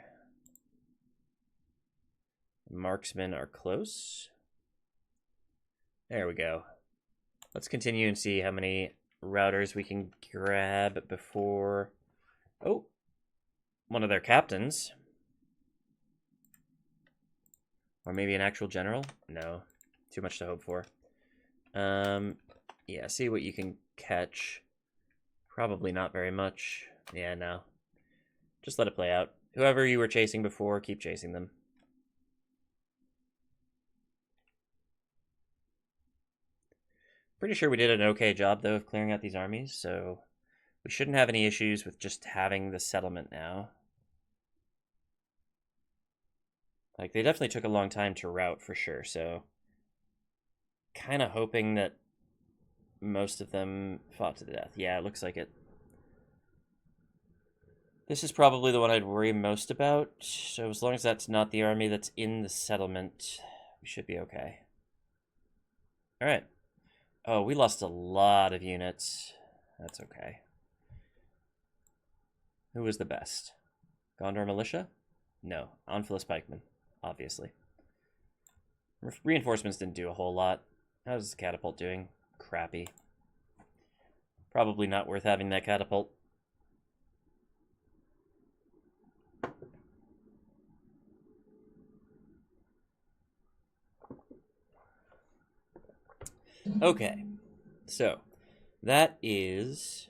Marksmen are close. There we go. Let's continue and see how many routers we can grab before... Oh! One of their captains. Or maybe an actual general? No. Too much to hope for. Yeah, see what you can catch. Probably not very much. Yeah, no. Just let it play out. Whoever you were chasing before, keep chasing them. Pretty sure we did an okay job, though, of clearing out these armies, so we shouldn't have any issues with just having the settlement now. Like, they definitely took a long time to rout, for sure, so kind of hoping that most of them fought to the death. Yeah, it looks like it. This is probably the one I'd worry most about, so as long as that's not the army that's in the settlement, we should be okay. Alright. Oh, we lost a lot of units. That's okay. Who was the best? Gondor Militia? No. Onphilus Pikemen, obviously. Reinforcements didn't do a whole lot. How's the catapult doing? Crappy. Probably not worth having that catapult. Okay, so that is...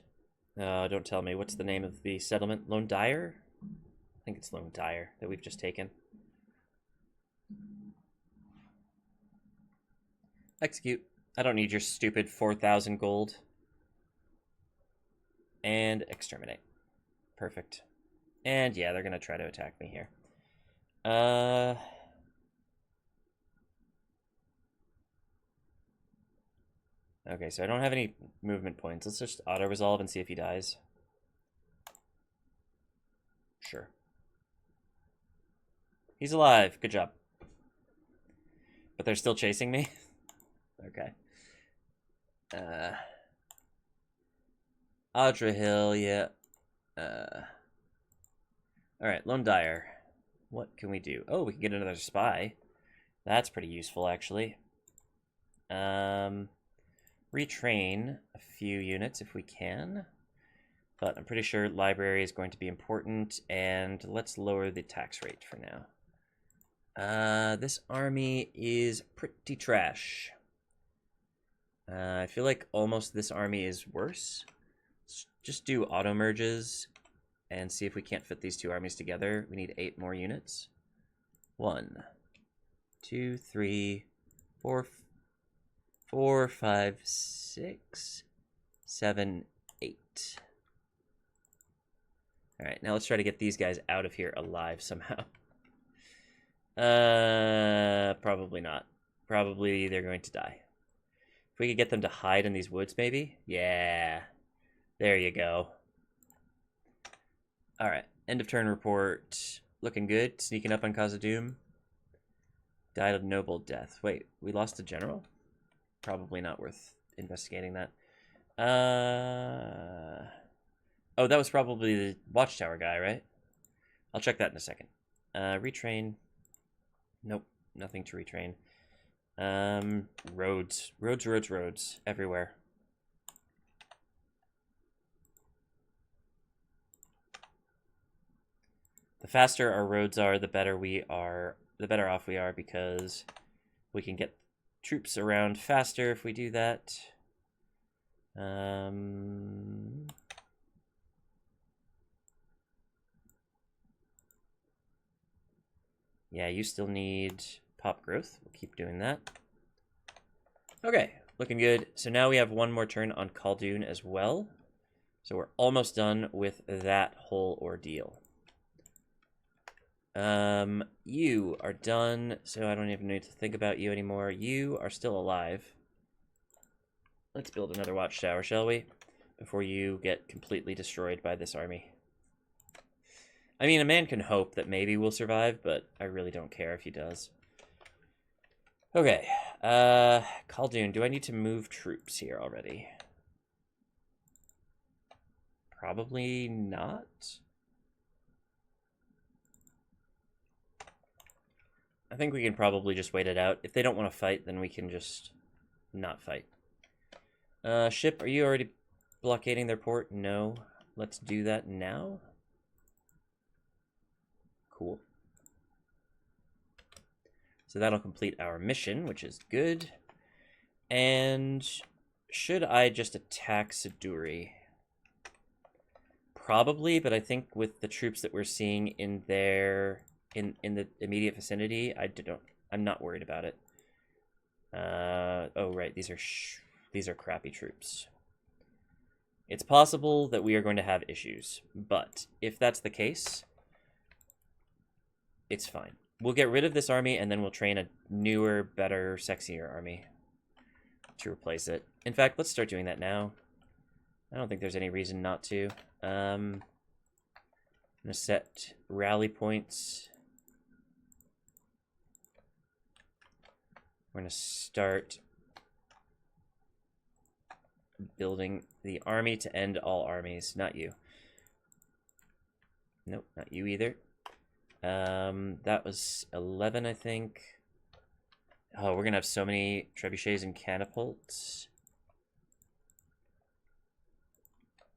don't tell me, what's the name of the settlement? Lond Daer? I think it's Lond Daer that we've just taken. Execute. I don't need your stupid 4,000 gold. And exterminate. Perfect. And yeah, they're going to try to attack me here. Okay, so I don't have any movement points. Let's just auto-resolve and see if he dies. Sure. He's alive. Good job. But they're still chasing me? Okay. Adrahill, yeah. Alright, Lond Daer. What can we do? Oh, we can get another spy. That's pretty useful, actually. Retrain a few units if we can. But I'm pretty sure library is going to be important, and let's lower the tax rate for now. This army is pretty trash. I feel like almost this army is worse. Let's just do auto merges and see if we can't fit these two armies together. We need 8 more units. 1, 2, 3, 4, 5, 6, 7, 8. Alright, now let's try to get these guys out of here alive somehow. Probably not. Probably they're going to die. If we could get them to hide in these woods, maybe? Yeah. There you go. Alright, end of turn report. Looking good. Sneaking up on Khazad-dûm. Died of noble death. Wait, we lost a general? Probably not worth investigating that. Oh, that was probably the watchtower guy, right? I'll check that in a second. Retrain. Nope, nothing to retrain. Roads. Roads. Everywhere. The faster our roads are, the better off we are, because we can get troops around faster if we do that. Yeah, you still need pop growth. We'll keep doing that. Okay, looking good. So now we have one more turn on Caldun as well. So we're almost done with that whole ordeal. You are done, so I don't even need to think about you anymore. You are still alive. Let's build another watchtower, shall we? Before you get completely destroyed by this army. I mean, a man can hope that maybe we'll survive, but I really don't care if he does. Okay, Caldun, do I need to move troops here already? Probably not. I think we can probably just wait it out. If they don't want to fight, then we can just not fight. Ship, are you already blockading their port? No. Let's do that now. Cool. So that'll complete our mission, which is good. And should I just attack Siduri? Probably, but I think with the troops that we're seeing in there in the immediate vicinity, I'm not worried about it. Oh right, these are crappy troops. It's possible that we are going to have issues, but if that's the case, it's fine. We'll get rid of this army, and then we'll train a newer, better, sexier army to replace it. In fact, let's start doing that now. I don't think there's any reason not to. going to set rally points. We're going to start building the army to end all armies. Not you. Nope, not you either. That was 11, I think. Oh, we're going to have so many trebuchets and catapults.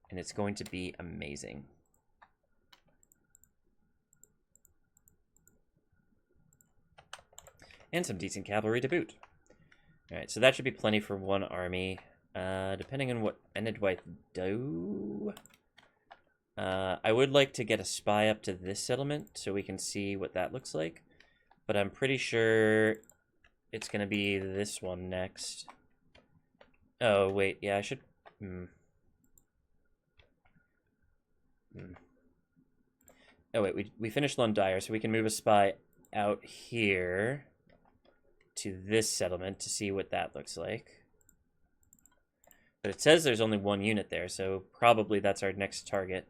And it's going to be amazing. And some decent cavalry to boot. Alright, so that should be plenty for one army. Depending on what Enedwaith do... I would like to get a spy up to this settlement so we can see what that looks like. But I'm pretty sure it's going to be this one next. Oh, wait. Yeah, I should... Oh, wait. We finished Lond Daer, so we can move a spy out here to this settlement to see what that looks like. But it says there's only one unit there, so probably that's our next target.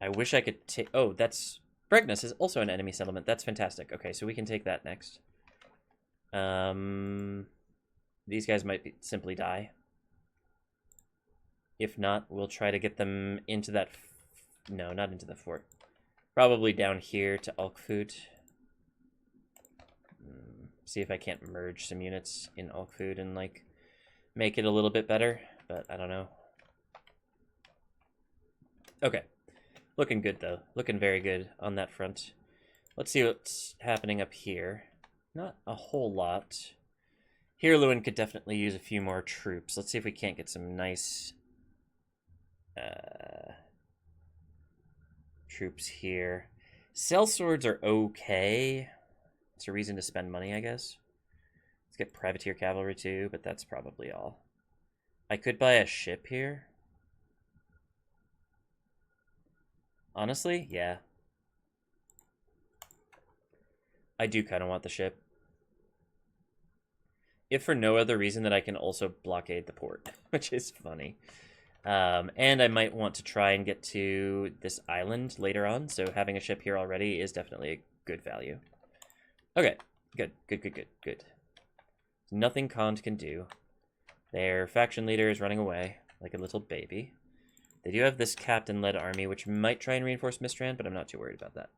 I wish I could take... Oh, that's... Bregnus is also an enemy settlement. That's fantastic. Okay, so we can take that next. These guys might simply die. If not, we'll try to get them into that... No, not into the fort. Probably down here to Alkfood. See if I can't merge some units in Alkfood and, like, make it a little bit better. But I don't know. Okay. Looking good, though. Looking very good on that front. Let's see what's happening up here. Not a whole lot. Heirloin could definitely use a few more troops. Let's see if we can't get some nice troops here. Sellswords are okay. It's a reason to spend money, I guess. Let's get privateer cavalry too, but that's probably all. I could buy a ship here. Honestly, yeah. I do kind of want the ship. If for no other reason that I can also blockade the port, which is funny. And I might want to try and get to this island later on, so having a ship here already is definitely a good value. Okay, good. Nothing Khand can do. Their faction leader is running away like a little baby. They do have this captain-led army, which might try and reinforce Mistrand, but I'm not too worried about that.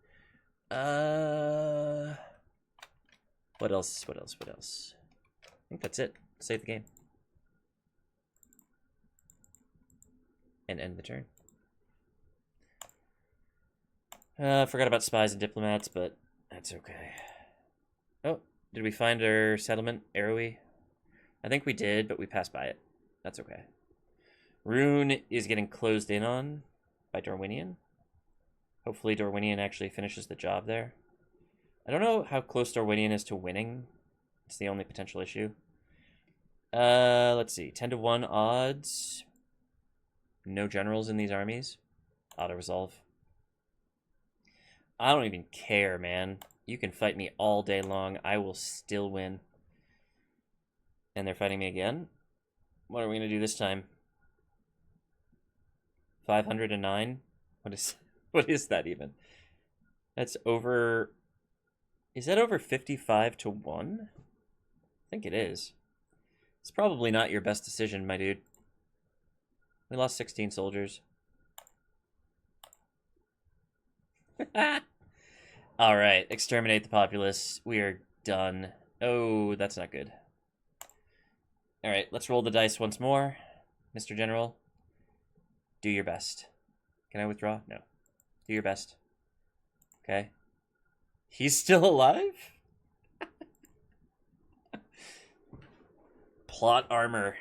What else? I think that's it. Save the game. And end the turn. Forgot about spies and diplomats, but that's okay. Oh, did we find our settlement, Arrowy? I think we did, but we passed by it. That's okay. Rune is getting closed in on by Dorwinian. Hopefully Dorwinian actually finishes the job there. I don't know how close Dorwinian is to winning. It's the only potential issue. Let's see. 10-1 odds. No generals in these armies. Auto-resolve. I don't even care, man. You can fight me all day long. I will still win. And they're fighting me again? What are we going to do this time? 509? What is that even? That's over... Is that over 55-1? I think it is. It's probably not your best decision, my dude. We lost 16 soldiers. Alright, exterminate the populace. We are done. Oh, that's not good. Alright, let's roll the dice once more. Mr. General, do your best. Can I withdraw? No. Do your best. Okay. He's still alive? Plot armor.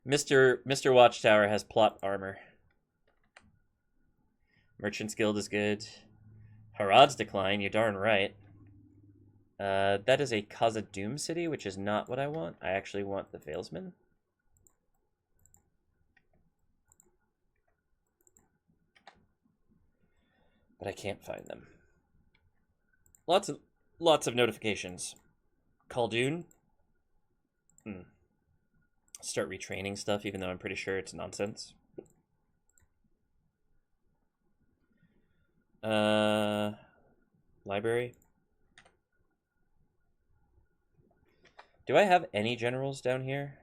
Mr. Watchtower has plot armor. Merchant's Guild is good. Harad's decline, you're darn right. That is a Khazad-dûm city, which is not what I want. I actually want the Valesmen. But I can't find them. Lots of notifications. Caldun. Start retraining stuff, even though I'm pretty sure it's nonsense. Library. Do I have any generals down here?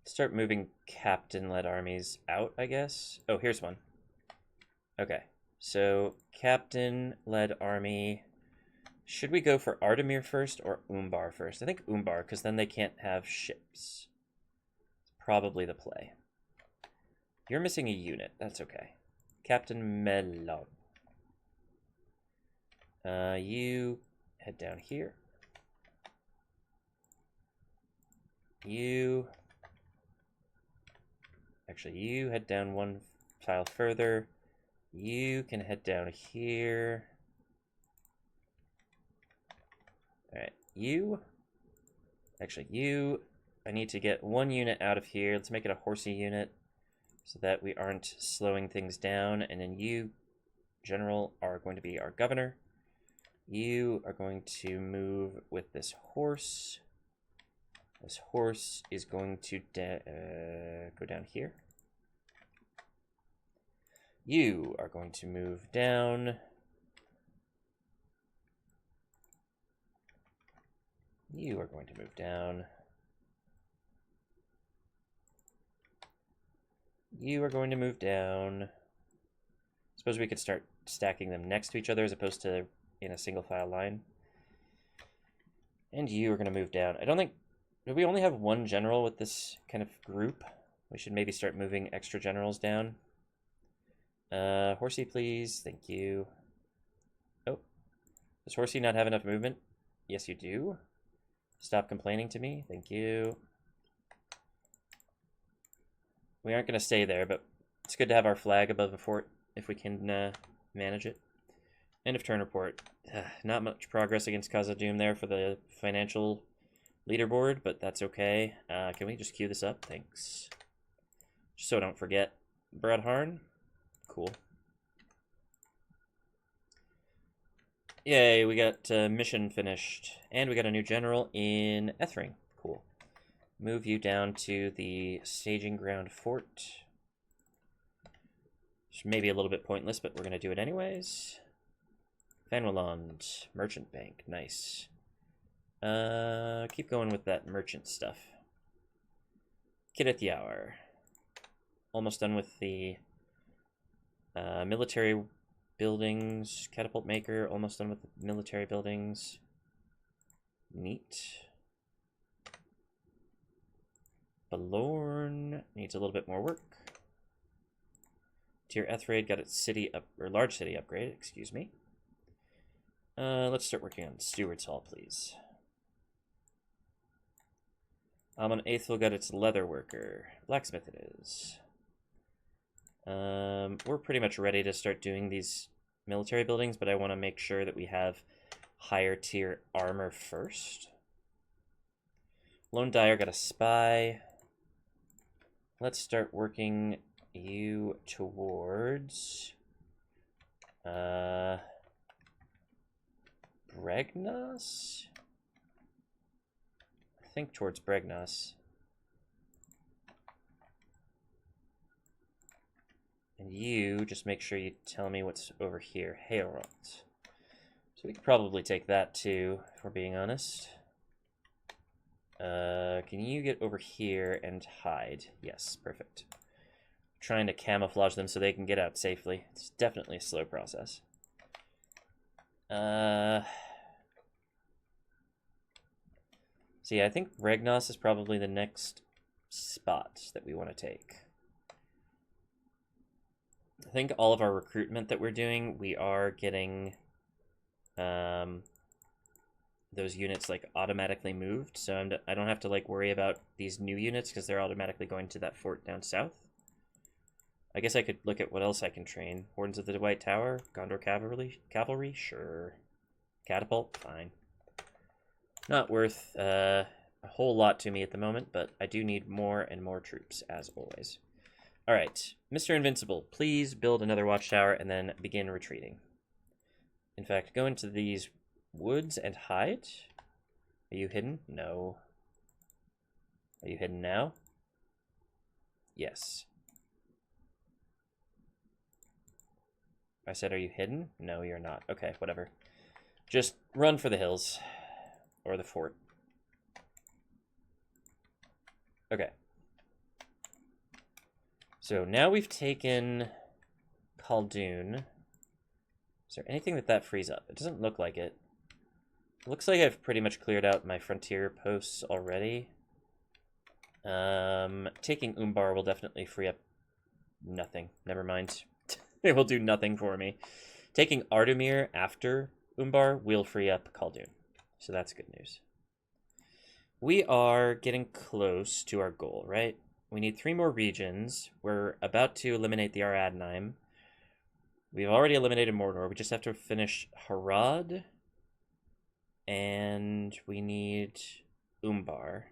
Start moving captain-led armies out, I guess. Oh, here's one. Okay, so captain-led army. Should we go for Ardamir first or Umbar first? I think Umbar, because then they can't have ships. It's probably the play. You're missing a unit. That's okay. Captain Melon. You head down here. You head down one tile further. You can head down here. Alright, you. I need to get one unit out of here. Let's make it a horsey unit so that we aren't slowing things down. And then you, general, are going to be our governor. You are going to move with this horse. This horse is going to go down here. You are going to move down. You are going to move down. You are going to move down. Suppose we could start stacking them next to each other as opposed to in a single file line. And you are going to move down. I don't think... Do we only have one general with this kind of group? We should maybe start moving extra generals down. Horsey, please. Thank you. Oh. Does Horsey not have enough movement? Yes, you do. Stop complaining to me. Thank you. We aren't going to stay there, but it's good to have our flag above the fort if we can manage it. End of turn report. Not much progress against Khazad-dûm there for the financial leaderboard, but that's okay. Can we just queue this up? Thanks. Just so I don't forget. Bradharn. Cool. Yay, we got mission finished. And we got a new general in Ethring. Cool. Move you down to the staging ground fort. Which may be a little bit pointless, but we're going to do it anyways. Vanwelond, Merchant Bank. Nice. Keep going with that merchant stuff. Kirith Yaur. Almost done with the military buildings. Catapult Maker, almost done with the military buildings. Neat. Balorn needs a little bit more work. Tyr Ethrade got its city up, or large city upgrade, excuse me. Let's start working on Steward's Hall, please. Amon Aethel got its leather worker. Blacksmith it is. We're pretty much ready to start doing these military buildings, but I want to make sure that we have higher tier armor first. Lond Daer got a spy. Let's start working you towards Bregnos? I think towards Bregnos. And you just make sure you tell me what's over here. Heorot. So we could probably take that too, if we're being honest. Can you get over here and hide? Yes, perfect. Trying to camouflage them so they can get out safely. It's definitely a slow process. So yeah, I think Bregnos is probably the next spot that we want to take. I think all of our recruitment that we're doing, we are getting those units like automatically moved, so I don't have to like worry about these new units because they're automatically going to that fort down south. I guess I could look at what else I can train. Wardens of the White Tower, Gondor cavalry, sure. Catapult, fine. Not worth a whole lot to me at the moment, but I do need more and more troops, as always. All right, Mr. Invincible, please build another watchtower and then begin retreating. In fact, go into these woods and hide. Are you hidden? No. Are you hidden now? Yes. I said, are you hidden? No, you're not. Okay, whatever. Just run for the hills. Or the fort. Okay. So now we've taken Caldun. Is there anything that frees up? It doesn't look like it. It looks like I've pretty much cleared out my frontier posts already. Taking Umbar will definitely free up nothing. Never mind. It will do nothing for me. Taking Ardumir after Umbar will free up Caldun. So that's good news. We are getting close to our goal, right? We need 3 more regions. We're about to eliminate the Aradnaim. We've already eliminated Mordor. We just have to finish Harad. And we need Umbar.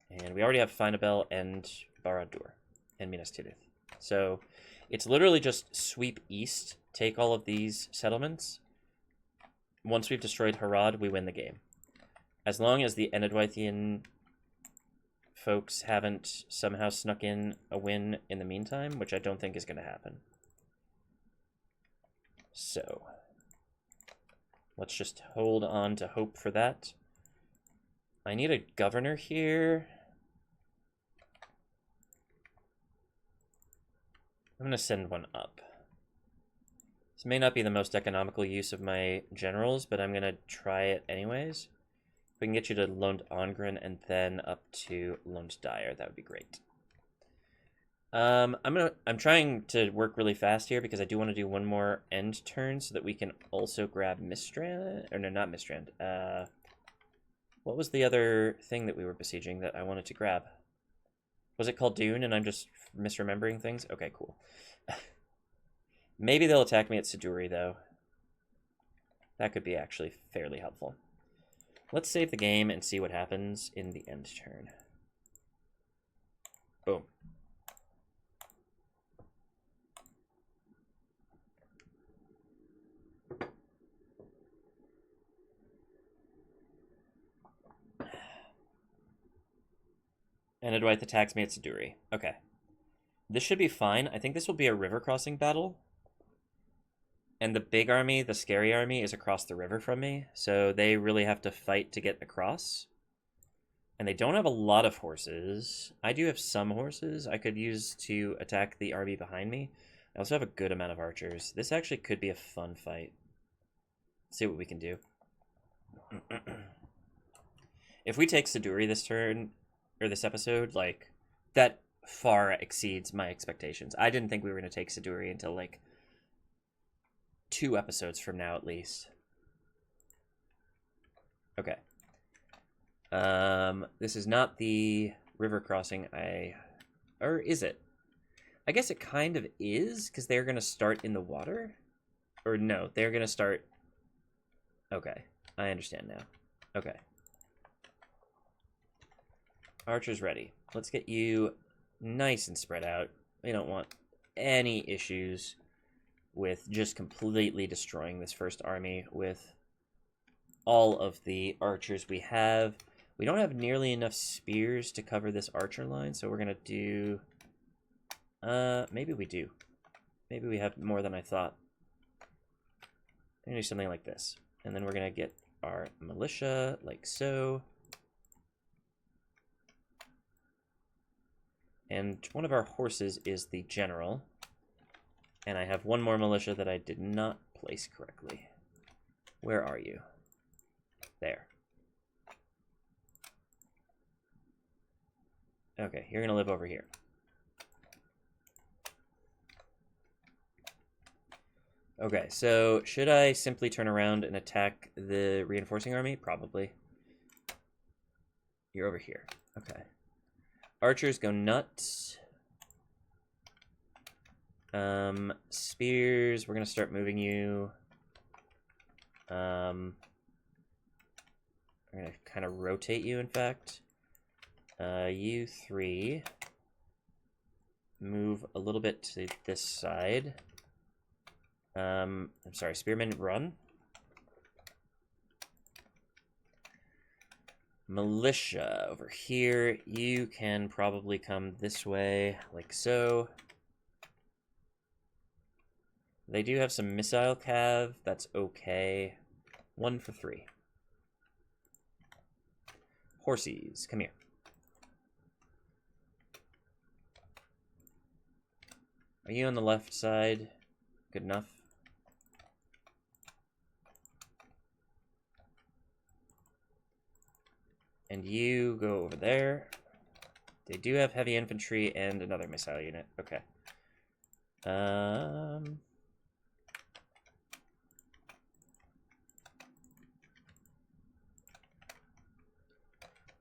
And we already have Finabel and Barad-dûr and Minas Tirith. So it's literally just sweep east, take all of these settlements. Once we've destroyed Harad, we win the game. As long as the Enedwaithian folks haven't somehow snuck in a win in the meantime, which I don't think is going to happen. So let's just hold on to hope for that. I need a governor here. I'm going to send one up. This may not be the most economical use of my generals, but I'm going to try it anyways. If we can get you to Lond Daer and then up to Lond Daer, that would be great. I'm trying to work really fast here because I do want to do one more end turn so that we can also grab Mistrand. Or no, not Mistrand. What was the other thing that we were besieging that I wanted to grab? Was it called Dune and I'm just misremembering things? Okay, cool. Maybe they'll attack me at Siduri, though. That could be actually fairly helpful. Let's save the game and see what happens in the end turn. Boom. Enedwaith attacks me at Siduri. Okay. This should be fine. I think this will be a river crossing battle. And the big army, the scary army, is across the river from me. So they really have to fight to get across. And they don't have a lot of horses. I do have some horses I could use to attack the army behind me. I also have a good amount of archers. This actually could be a fun fight. Let's see what we can do. If we take Siduri this turn, or this episode, like, that far exceeds my expectations. I didn't think we were going to take Siduri until, like, 2 episodes from now, at least. Okay. This is not the river crossing or is it? I guess it kind of is, because they're going to start in the water. Or no, they're going to start... Okay, I understand now. Okay. Archer's ready. Let's get you nice and spread out. We don't want any issues with just completely destroying this first army with all of the archers we have. We don't have nearly enough spears to cover this archer line, so we're going to do... maybe we do. Maybe we have more than I thought. I'm going to do something like this. And then we're going to get our militia, like so. And one of our horses is the general. And I have one more militia that I did not place correctly. Where are you? There. Okay, you're going to live over here. Okay, so should I simply turn around and attack the reinforcing army? Probably. You're over here. Okay. Archers go nuts. Spears, we're going to start moving you. I'm going to kind of rotate you, in fact. You 3. Move a little bit to this side. I'm sorry, spearmen, run. Militia over here. You can probably come this way, like so. They do have some missile cav. That's okay. 1 for 3. Horsies, come here. Are you on the left side? Good enough. And you go over there. They do have heavy infantry and another missile unit. Okay.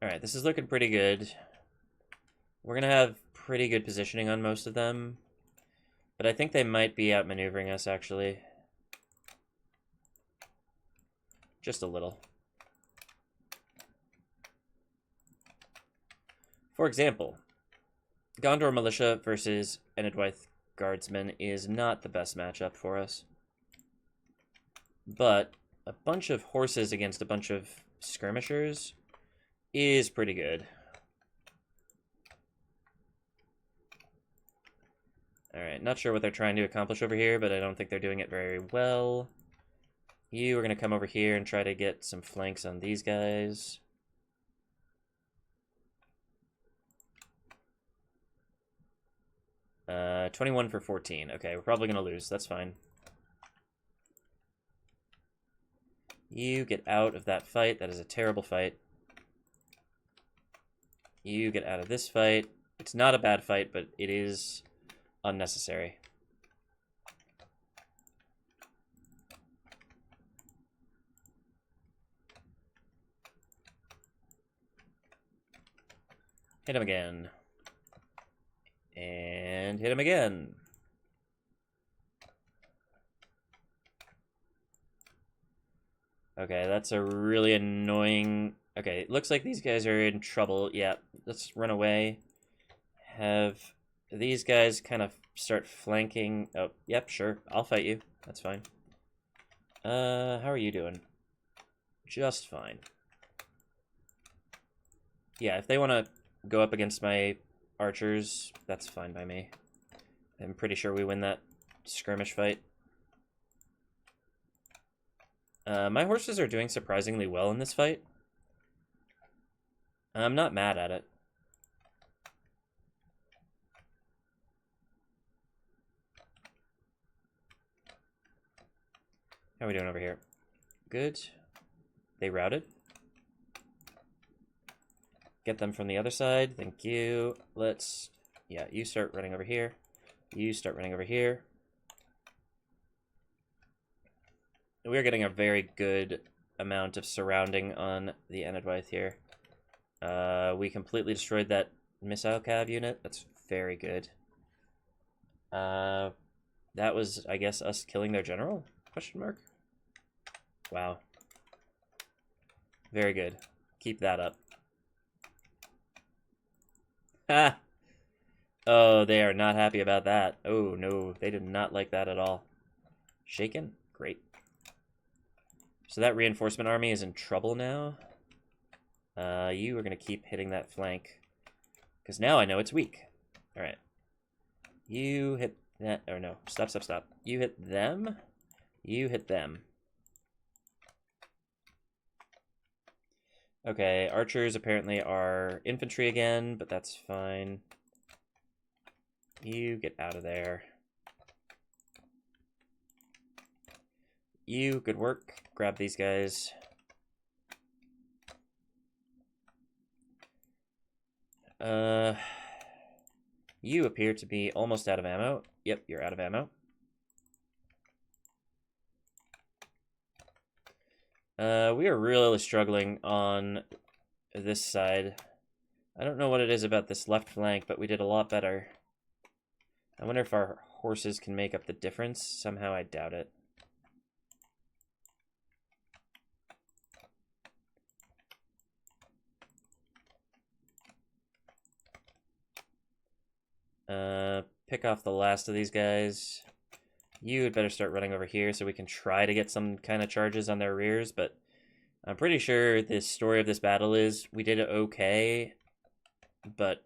Alright, this is looking pretty good. We're gonna have pretty good positioning on most of them. But I think they might be outmaneuvering us, actually. Just a little. For example, Gondor Militia versus Enedwaith Guardsmen is not the best matchup for us. But a bunch of horses against a bunch of skirmishers is pretty good. Alright, not sure what they're trying to accomplish over here, but I don't think they're doing it very well. You are going to come over here and try to get some flanks on these guys. Uh, 21 for 14. Okay, we're probably going to lose. That's fine. You get out of that fight. That is a terrible fight. You get out of this fight. It's not a bad fight, but it is unnecessary. Hit him again. And hit him again. Okay, that's a really annoying... Okay, it looks like these guys are in trouble. Yeah, let's run away. Have these guys kind of start flanking. Oh, yep, sure. I'll fight you. That's fine. How are you doing? Just fine. Yeah, if they want to go up against my archers, that's fine by me. I'm pretty sure we win that skirmish fight. My horses are doing surprisingly well in this fight. I'm not mad at it. How are we doing over here? Good. They routed. Get them from the other side. Thank you. Let's... Yeah, you start running over here. You start running over here. We are getting a very good amount of surrounding on the Enedwaith here. We completely destroyed that missile cav unit. That's very good. That was, I guess, us killing their general? Question mark? Wow. Very good. Keep that up. Ha! Oh, they are not happy about that. Oh, no. They did not like that at all. Shaken? Great. So that reinforcement army is in trouble now. You are going to keep hitting that flank. Because now I know it's weak. Alright. You hit that. Or no. Stop, stop, stop. You hit them. You hit them. Okay, archers apparently are infantry again, but that's fine. You get out of there. You, good work. Grab these guys. You appear to be almost out of ammo. Yep, you're out of ammo. We are really struggling on this side. I don't know what it is about this left flank, but we did a lot better. I wonder if our horses can make up the difference. Somehow I doubt it. Pick off the last of these guys. You had better start running over here so we can try to get some kind of charges on their rears, but I'm pretty sure the story of this battle is we did it okay, but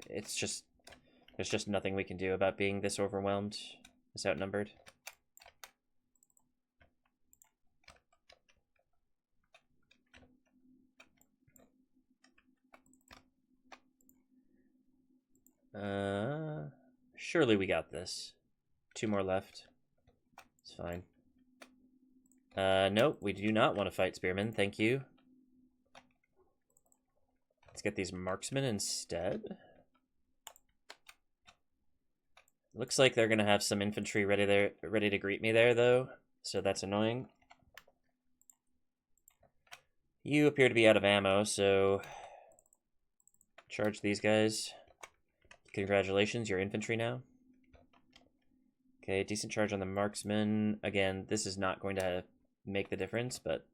it's just, there's just nothing we can do about being this overwhelmed. It's outnumbered. Surely we got this. 2 more left. It's fine. Nope, we do not want to fight spearmen, thank you. Let's get these marksmen instead. Looks like they're gonna have some infantry ready to greet me there, though, so that's annoying. You appear to be out of ammo, so charge these guys. Congratulations, you're infantry now. Okay, decent charge on the marksman. Again, this is not going to make the difference, but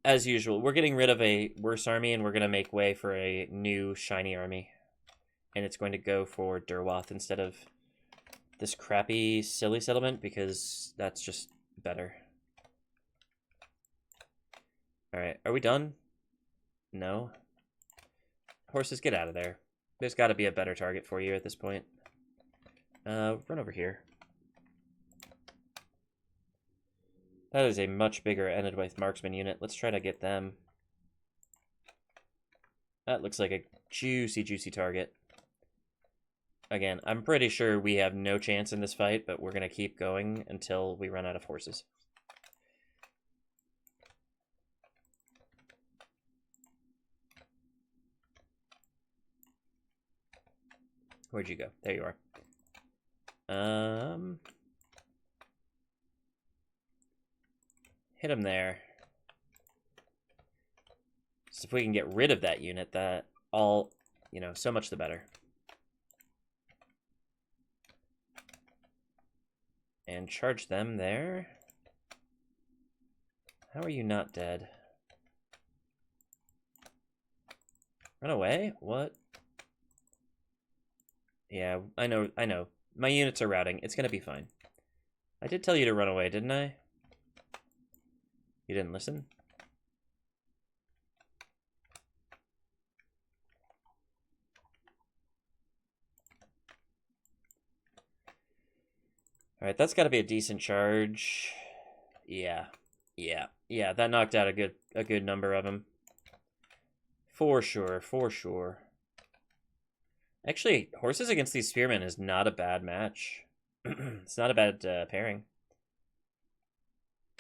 as usual, we're getting rid of a worse army and we're going to make way for a new shiny army. And it's going to go for Enedwaith instead of this crappy, silly settlement because that's just better. Alright, are we done? No. Horses, get out of there. There's got to be a better target for you at this point. Run over here. That is a much bigger Enedwaith marksman unit. Let's try to get them. That looks like a juicy, juicy target. Again, I'm pretty sure we have no chance in this fight, but we're going to keep going until we run out of horses. Where'd you go? There you are. Hit him there. So if we can get rid of that unit, that all, you know, so much the better. And charge them there. How are you not dead? Run away? What? Yeah, I know. My units are routing. It's gonna be fine. I did tell you to run away, didn't I? You didn't listen? Alright, that's gotta be a decent charge. Yeah. That knocked out a good number of them. For sure. Actually, horses against these spearmen is not a bad match. It's not a bad pairing.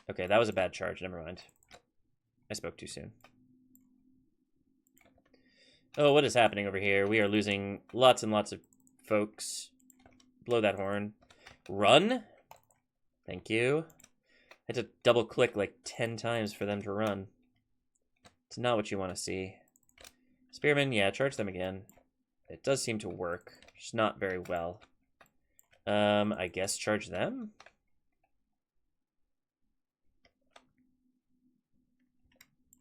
Okay, that was a bad charge. Never mind. I spoke too soon. Oh, what is happening over here? We are losing lots and lots of folks. Blow that horn. Run? Thank you. I had to double click like 10 times for them to run. It's not what you want to see. Spearmen, yeah, charge them again. It does seem to work, just not very well. I guess charge them?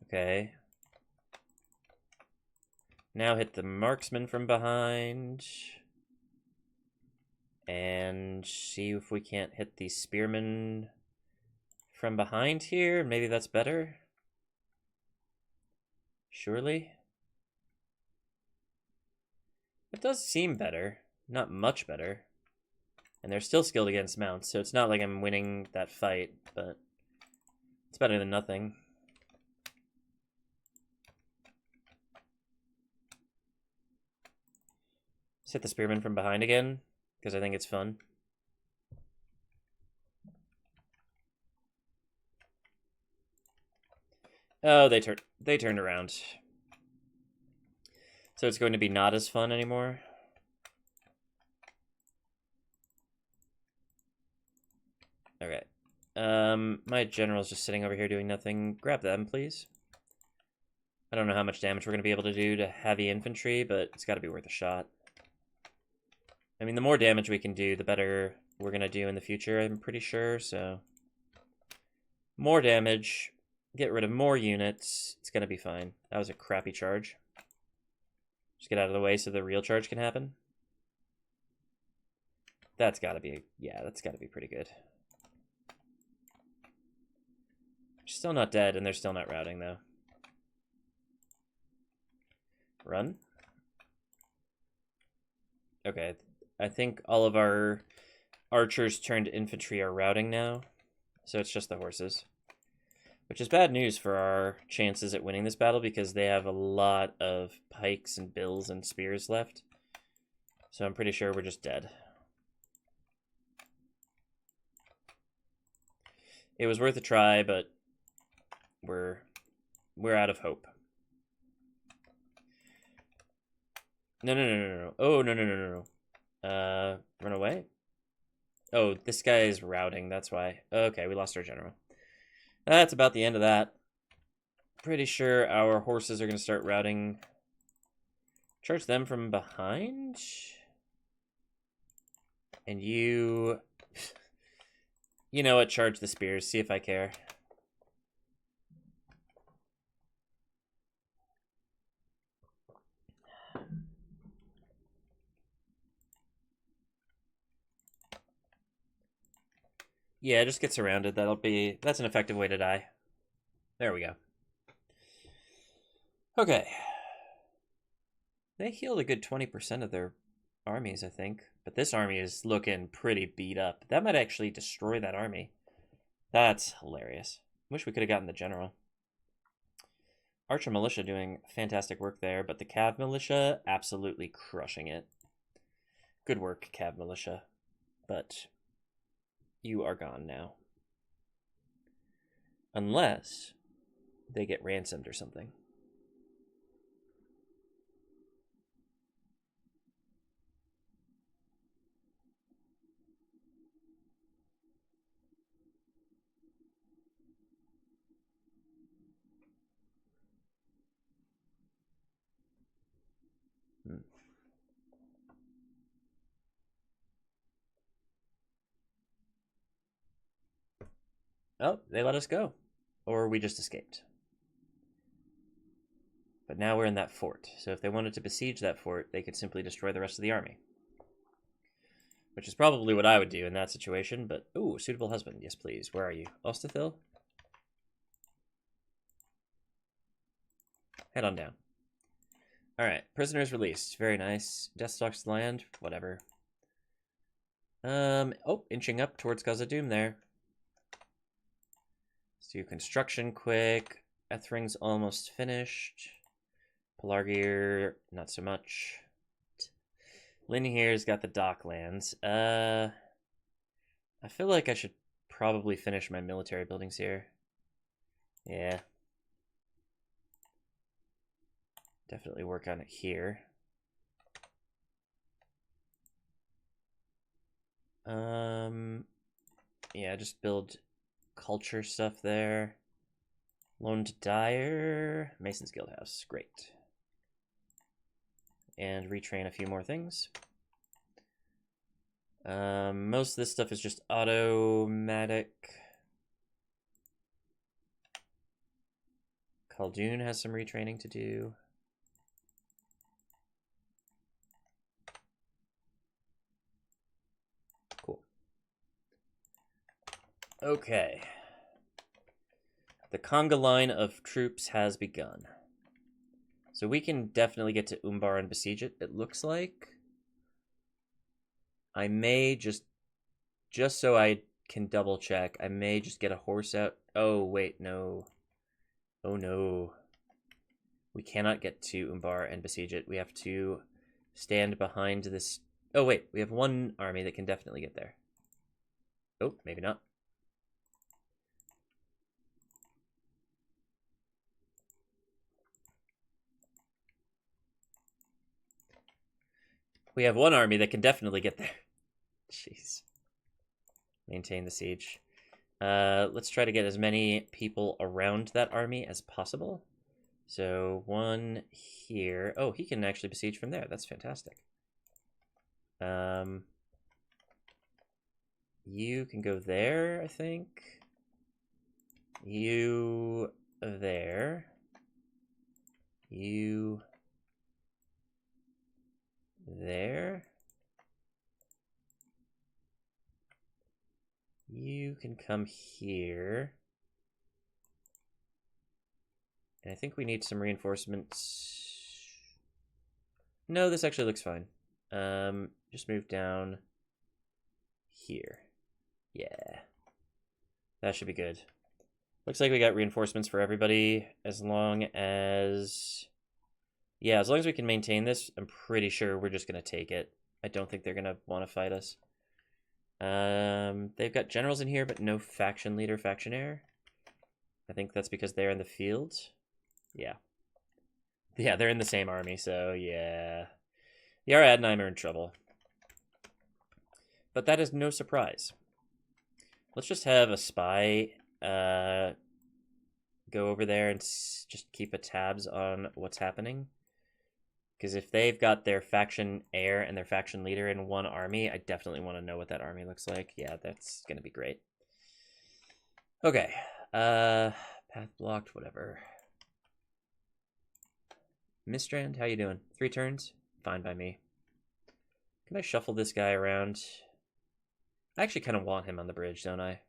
Okay. Now hit the marksman from behind. And see if we can't hit the spearmen from behind here. Maybe that's better. Surely. It does seem better. Not much better. And they're still skilled against mounts, so it's not like I'm winning that fight, but it's better than nothing. Let's hit the spearman from behind again, because I think it's fun. Oh, they turned around. So it's going to be not as fun anymore. Okay. My general's just sitting over here doing nothing. Grab them, please. I don't know how much damage we're going to be able to do to heavy infantry, but it's got to be worth a shot. I mean, the more damage we can do, the better we're going to do in the future, I'm pretty sure, so... More damage, get rid of more units, it's going to be fine. That was a crappy charge. Just get out of the way so the real charge can happen. That's got to be, yeah, that's got to be pretty good. Still not dead, and they're still not routing, though. Run. Okay, I think all of our archers turned infantry are routing now, so it's just the horses. Which is bad news for our chances at winning this battle because they have a lot of pikes and bills and spears left. So I'm pretty sure we're just dead. It was worth a try, but we're out of hope. No. Oh, no. Run away? Oh, this guy is routing, that's why. Okay, we lost our general. That's about the end of that. Pretty sure our horses are going to start routing. Charge them from behind. And you... You know what? Charge the spears. See if I care. Yeah, just get surrounded. That's an effective way to die. There we go. Okay. They healed a good 20% of their armies, I think. But this army is looking pretty beat up. That might actually destroy that army. That's hilarious. Wish we could have gotten the general. Archer militia doing fantastic work there, but the Cav militia absolutely crushing it. Good work, Cav militia. But you are gone now. Unless they get ransomed or something. Oh, they let us go. Or we just escaped. But now we're in that fort. So if they wanted to besiege that fort, they could simply destroy the rest of the army. Which is probably what I would do in that situation, but... Ooh, suitable husband. Yes, please. Where are you? Ostathil? Head on down. Alright, prisoners released. Very nice. Death stalks the land. Whatever. Oh, inching up towards Khazad-dûm there. Let's do construction quick. Ethering's almost finished. Pelargir, not so much. Lynn here's got the docklands. I feel like I should probably finish my military buildings here. Yeah. Definitely work on it here. Yeah, just build culture stuff there. Lond Daer, Mason's Guildhouse, great. And retrain a few more things. Most of this stuff is just automatic. Caldun has some retraining to do. Cool. Okay. The conga line of troops has begun. So we can definitely get to Umbar and besiege it, it looks like. I may just so I can double check, I may just get a horse out. Oh, wait, no. Oh, no. We cannot get to Umbar and besiege it. We have to stand behind this. Oh, wait, we have one army that can definitely get there. Oh, maybe not. We have one army that can definitely get there. Jeez. Maintain the siege. Let's try to get as many people around that army as possible. So one here. Oh, he can actually besiege from there. That's fantastic. You can go there, I think. You there. You there. You can come here. And I think we need some reinforcements. No, this actually looks fine. Just move down here. Yeah. That should be good. Looks like we got reinforcements for everybody as long as... Yeah, as long as we can maintain this, I'm pretty sure we're just going to take it. I don't think they're going to want to fight us. They've got generals in here, but no faction leader, faction heir. I think that's because they're in the field. Yeah. Yeah, they're in the same army, so yeah. The Aradnheim are in trouble. But that is no surprise. Let's just have a spy go over there and just keep a tabs on what's happening. Because if they've got their faction heir and their faction leader in one army, I definitely want to know what that army looks like. Yeah, that's going to be great. Okay. Path blocked, whatever. Mistrand, how you doing? 3 turns? Fine by me. Can I shuffle this guy around? I actually kind of want him on the bridge, don't I?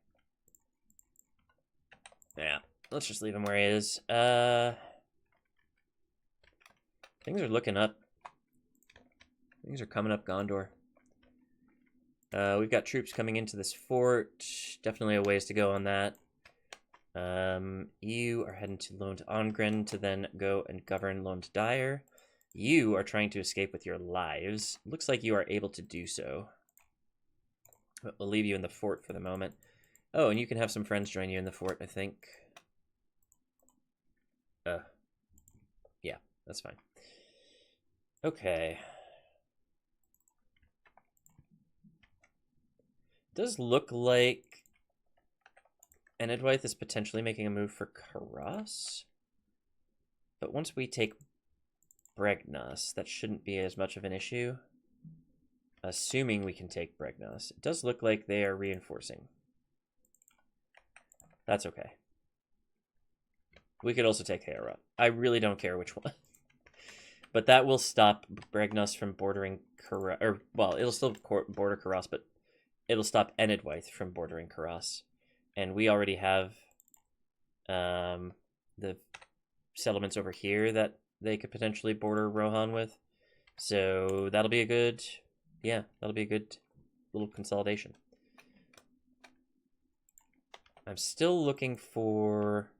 Yeah, let's just leave him where he is. Things are looking up. Things are coming up Gondor. We've got troops coming into this fort. Definitely a ways to go on that. You are heading to Lond Daer to then go and govern Lond Daer. You are trying to escape with your lives. Looks like you are able to do so. But we'll leave you in the fort for the moment. Oh, and you can have some friends join you in the fort, I think. Yeah, that's fine. Okay. Does look like Enedwaith is potentially making a move for Karas. But once we take Bregnas, that shouldn't be as much of an issue. Assuming we can take Bregnas. It does look like they are reinforcing. That's okay. We could also take Heorot. I really don't care which one. But that will stop Bregnas from bordering Karas. Or, well, it'll still border Karas, but it'll stop Enedwaith from bordering Karas. And we already have the settlements over here that they could potentially border Rohan with. So that'll be a good... Yeah, that'll be a good little consolidation. I'm still looking for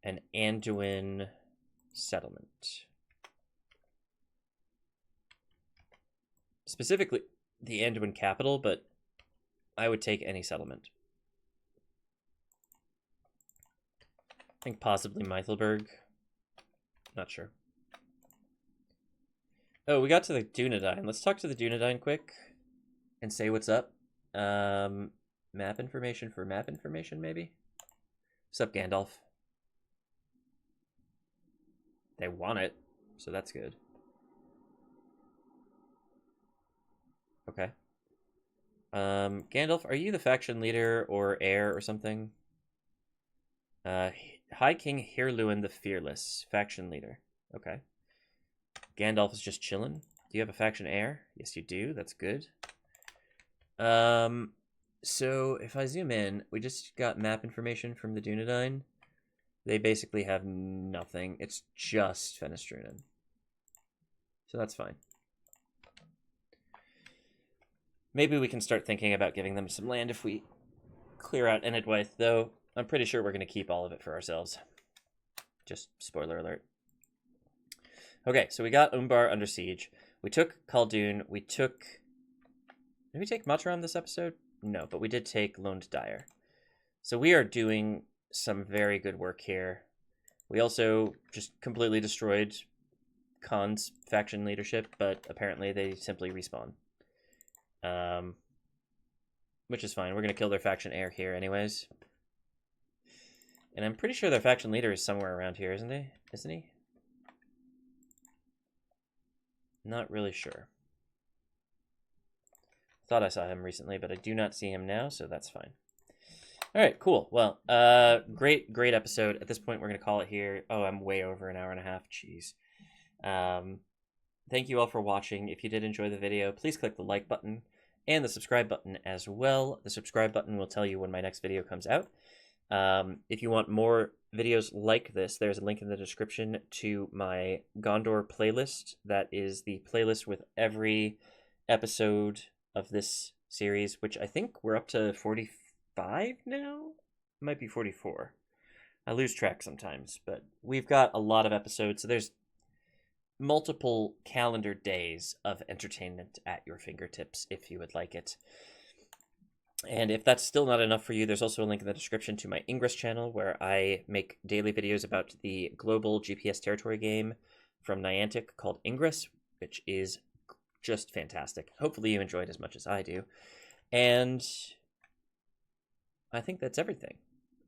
an Anduin settlement. Specifically, the Anduin capital, but I would take any settlement. I think possibly Meithelberg. Not sure. Oh, we got to the Dunedain. Let's talk to the Dunedain quick and say what's up. Map information for map information, maybe? What's up, Gandalf? They want it, so that's good. Okay. Gandalf, are you the faction leader or heir or something? High King Hirluin the Fearless, faction leader. Okay. Gandalf is just chilling. Do you have a faction heir? Yes, you do. That's good. So if I zoom in, we just got map information from the Dunedain. They basically have nothing. It's just Fenestrunen. So that's fine. Maybe we can start thinking about giving them some land if we clear out Enedwaith, though I'm pretty sure we're going to keep all of it for ourselves. Just spoiler alert. Okay, so we got Umbar under siege. We took Caldun. We took... Did we take Matram this episode? No, but we did take Lond Daer. So we are doing some very good work here. We also just completely destroyed Khan's faction leadership, but apparently they simply respawn. Which is fine. We're going to kill their faction heir here anyways. And I'm pretty sure their faction leader is somewhere around here, isn't he? Isn't he? Not really sure. Thought I saw him recently, but I do not see him now, so that's fine. All right, cool. Well, great episode. At this point, we're going to call it here. Oh, I'm way over an hour and a half. Jeez. Thank you all for watching. If you did enjoy the video, please click the like button and the subscribe button as well. The subscribe button will tell you when my next video comes out. If you want more videos like this, there's a link in the description to my Gondor playlist. That is the playlist with every episode of this series, which I think we're up to 45 now? Might be 44. I lose track sometimes, but we've got a lot of episodes, so there's multiple calendar days of entertainment at your fingertips if you would like it. And if that's still not enough for you, there's also a link in the description to my Ingress channel where I make daily videos about the global GPS territory game from Niantic called Ingress, which is just fantastic. Hopefully you enjoyed as much as I do. And I think that's everything.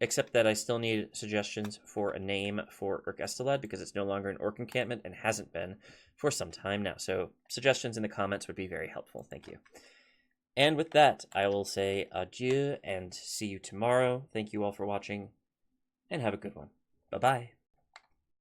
Except that I still need suggestions for a name for Urk Estelad because it's no longer an orc encampment and hasn't been for some time now. So suggestions in the comments would be very helpful. Thank you. And with that, I will say adieu and see you tomorrow. Thank you all for watching and have a good one. Bye-bye.